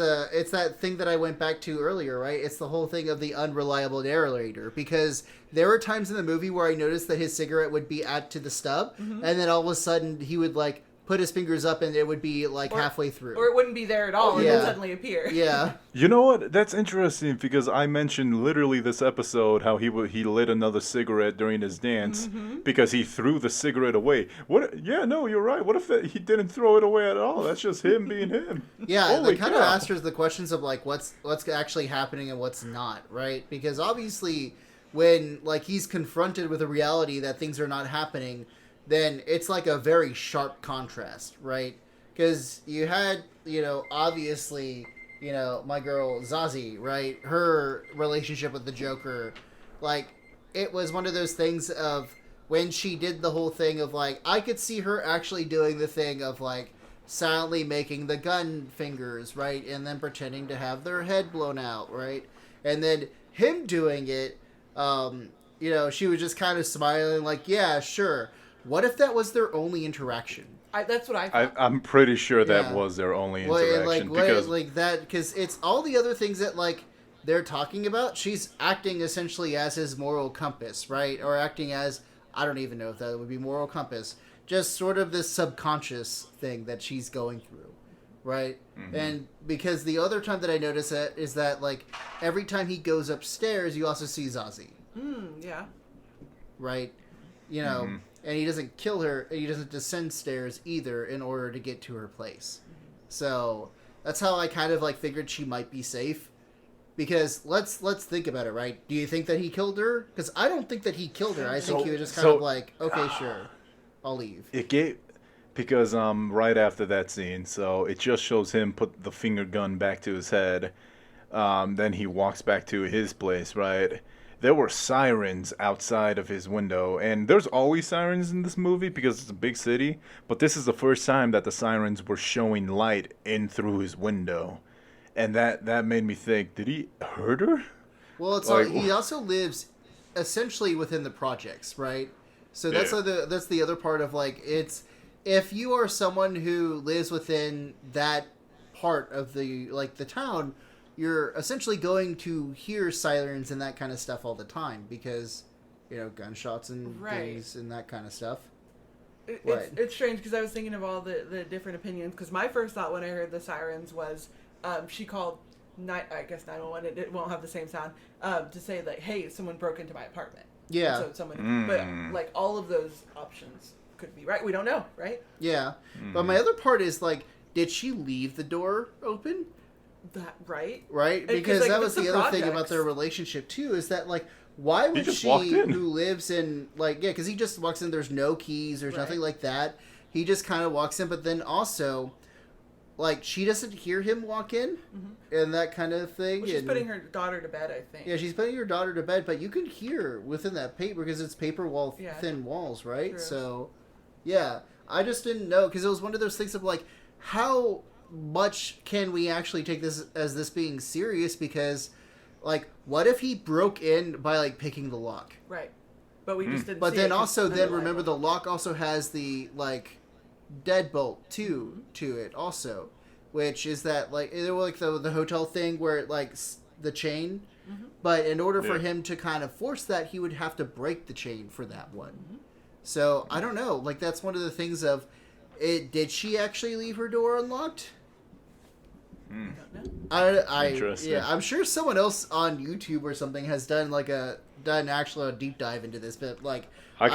that thing that I went back to earlier, right? It's the whole thing of the unreliable narrator, because there were times in the movie where I noticed that his cigarette would be at to the stub, and then all of a sudden he would like put his fingers up and it would be like halfway through. or it wouldn't be there at all, and Yeah. then suddenly appear. Yeah. You know what? That's interesting because I mentioned literally this episode how he lit another cigarette during his dance because he threw the cigarette away. What? Yeah, no, you're right. What if he didn't throw it away at all? That's just him being him. Yeah, Holy that kind of cow. answers the questions of like what's actually happening and what's not, right? Because obviously, when like he's confronted with a reality that things are not happening, then it's like a very sharp contrast, right? Because you had, obviously, my girl Zazie, right? Her relationship with the Joker, like it was one of those things of when she did the whole thing of like I could see her actually doing the thing of like silently making the gun fingers, right? And then pretending to have their head blown out, right? And then him doing it, she was just kind of smiling like, yeah, sure. What if that was their only interaction? That's what I thought. I'm pretty sure that Yeah. was their only Well, interaction because because it's all the other things that like they're talking about. She's acting essentially as his moral compass, right? Or acting as, I don't even know if that would be moral compass. Just sort of this subconscious thing that she's going through, right? Mm-hmm. And because the other time that I notice that is that like every time he goes upstairs, you also see Zazie, Yeah. right? Mhm. And he doesn't kill her. He doesn't descend stairs either in order to get to her place. So that's how I kind of like figured she might be safe. Because let's think about it, right? Do you think that he killed her? Because I don't think that he killed her. I think he was just kind of like, okay, sure, I'll leave. Because right after that scene, so it just shows him put the finger gun back to his head. Then he walks back to his place, right? There were sirens outside of his window, and there's always sirens in this movie because it's a big city, but this is the first time that the sirens were showing light in through his window. And that made me think, did he hurt her? Well, it's Like- he also lives essentially within the projects, right? So that's Yeah. that's the other part of like it's if you are someone who lives within that part of the town, you're essentially going to hear sirens and that kind of stuff all the time because gunshots and Right. things and that kind of stuff. It's strange because I was thinking of all the different opinions. Because my first thought when I heard the sirens was she called, I guess 911. It won't have the same sound to say like, hey, someone broke into my apartment. Yeah. So someone, but like all of those options could be right. We don't know, right? Yeah. But my other part is like, did she leave the door open? That right? Right? Because like, that if was it's the the other thing about projects- their relationship too, is that like, why would just she, walked in. who lives in like, yeah, because he just walks in. There's no keys. There's Right. nothing like that. He just kind of walks in, but then also, like, she doesn't hear him walk in, and that kind of thing. Well, she's and, putting her daughter to bed, I think. yeah, she's putting her daughter to bed, but you can hear within that paper because it's paper wall Yeah. thin walls, right? True. So, yeah, I just didn't know because it was one of those things of like, how much can we actually take this as this being serious? Because, like, what if he broke in by like picking the lock? Right. But we just didn't. But see then it 'cause also, the then light remember bulb. the lock also has the like deadbolt to it also, which is that like the hotel thing where it like the chain. But in order for Yeah. him to kind of force that, he would have to break the chain for that one. So I don't know. Like that's one of the things of it. Did she actually leave her door unlocked? I Interesting. yeah, I'm sure someone else on YouTube or something has done actually a deep dive into this, but like I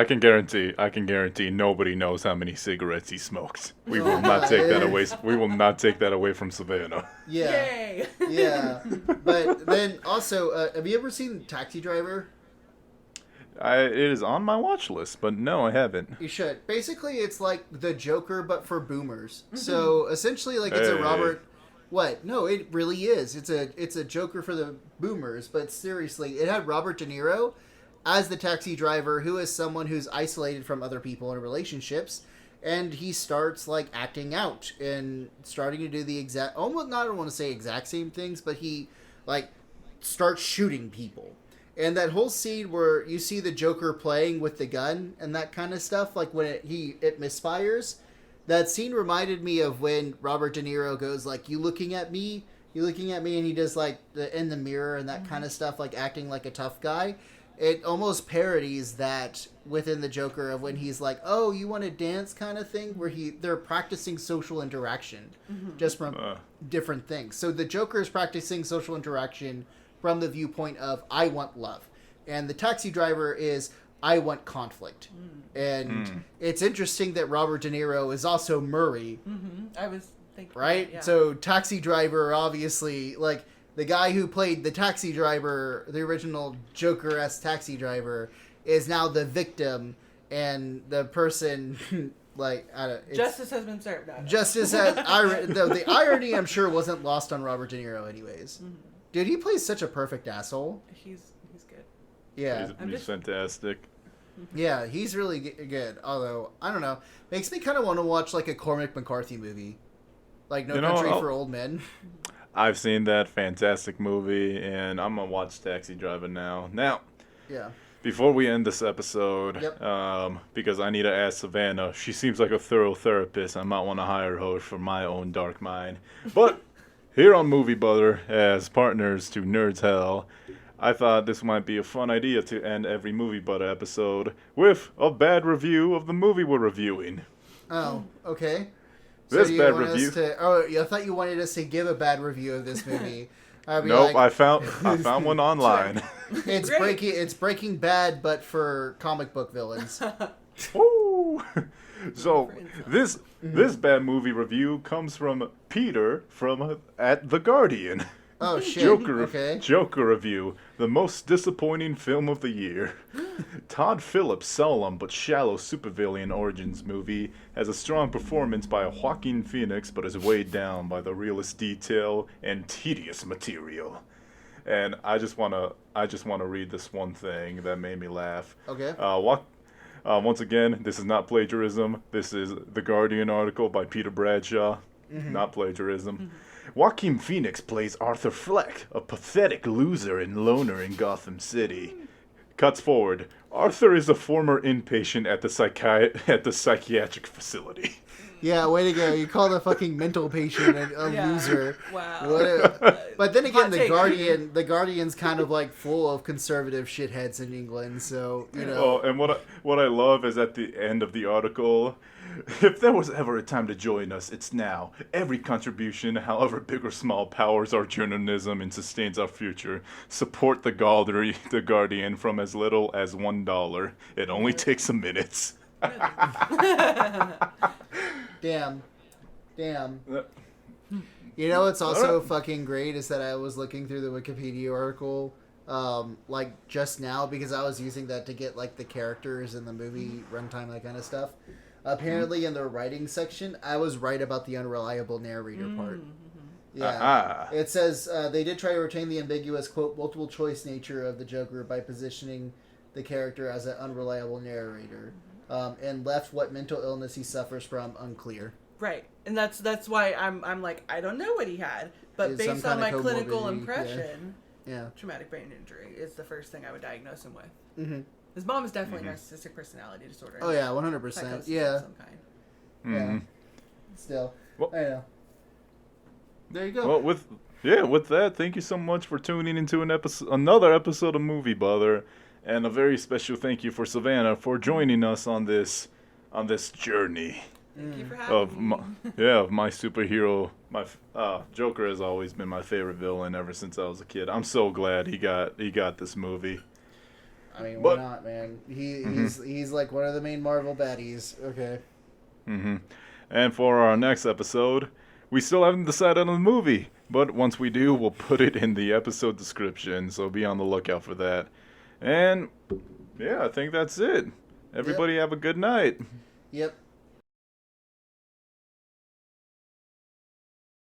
can guarantee nobody knows how many cigarettes he smokes. We will not take that away. We will not take that away from Savannah. yeah, Yay! yeah. But then also, have you ever seen Taxi Driver? It is on my watch list, but no, I haven't. You should. Basically, it's like the Joker, but for boomers. So essentially, like it's a Hey. Robert. What? No, it really is. It's a Joker for the boomers. But seriously, it had Robert De Niro as the taxi driver, who is someone who's isolated from other people in relationships, and he starts like acting out and starting to do the exact, almost not, I don't want to say exact same things, but he like starts shooting people. And that whole scene where you see the Joker playing with the gun and that kind of stuff, like when it misfires, that scene reminded me of when Robert De Niro goes like, "You looking at me? You looking at me?" And he does like in the mirror and that kind of stuff, like acting like a tough guy. It almost parodies that within the Joker of when he's like, "Oh, you want to dance?" kind of thing, where they're practicing social interaction just from different things. So the Joker is practicing social interaction from the viewpoint of I want love, and the taxi driver is I want conflict. And it's interesting that Robert De Niro is also Murray, I was thinking. right? Yeah. So taxi driver, obviously, like the guy who played the taxi driver, the original Joker-esque taxi driver, is now the victim, and the person like I don't. It's, Justice has been served. No. justice has though the irony I'm sure wasn't lost on Robert De Niro, anyways. Dude, he plays such a perfect asshole. He's good. Yeah. He's fantastic. Yeah, he's really good. Although, I don't know. Makes me kind of want to watch, like, a Cormac McCarthy movie. Like, No Country for Old Men. I've seen that fantastic movie, and I'm gonna watch Taxi Driver now. Now, Yeah. before we end this episode, Yep. because I need to ask Savannah, she seems like a thorough therapist. I might want to hire her for my own dark mind. But here on Movie Butter, as partners to Nerds Hell, I thought this might be a fun idea to end every Movie Butter episode with a bad review of the movie we're reviewing. Oh, okay. This you bad want us review. I thought you wanted us to give a bad review of this movie. I'd be Nope, like, I found one online. it's Great. Breaking Bad, but for comic book villains. Woo! So this bad movie review comes from Peter from at The Guardian. Oh shit. Okay. Joker review, the most disappointing film of the year. Todd Phillips' solemn but shallow supervillain origins movie has a strong performance by Joaquin Phoenix, but is weighed down by the realist detail and tedious material. And I just wanna read this one thing that made me laugh. Okay. Once again, this is not plagiarism. This is the Guardian article by Peter Bradshaw. Not plagiarism. Joaquin Phoenix plays Arthur Fleck, a pathetic loser and loner in Gotham City. Cuts forward. Arthur is a former inpatient at the psychiatric facility. Yeah, way to go. You called a fucking mental patient a loser. Wow. But then again, Hot take. the Guardian's kind of like full of conservative shitheads in England, so you know. Oh, and what I love is at the end of the article, if there was ever a time to join us, it's now. Every contribution, however big or small, powers our journalism and sustains our future. Support the Guardian from as little as $1. It only takes a minute. Damn. You know what's also fucking great is that I was looking through the Wikipedia article, like just now because I was using that to get like the characters in the movie runtime, that kind of stuff. Apparently, in the writing section, I was right about the unreliable narrator part. Yeah, it says they did try to retain the ambiguous quote multiple choice nature of the Joker by positioning the character as an unreliable narrator, and left what mental illness he suffers from unclear. Right, and that's why I'm like, I don't know what he had, but based on my clinical impression, traumatic brain injury is the first thing I would diagnose him with. Mm-hmm. His mom is definitely narcissistic personality disorder. Oh yeah, 100%. Yeah. Of some kind. Yeah. Still, I know. There you go. Well, with that, thank you so much for tuning into another episode of Movie Bother, and a very special thank you for Savannah for joining us on this journey. Thank you for having me. Of my superhero. My Joker has always been my favorite villain ever since I was a kid. I'm so glad he got this movie. I mean, why not, man? He's like one of the main Marvel baddies. Okay. Mm-hmm. And for our next episode, we still haven't decided on the movie, but once we do, we'll put it in the episode description, so be on the lookout for that. And, yeah, I think that's it. Everybody have a good night. Yep.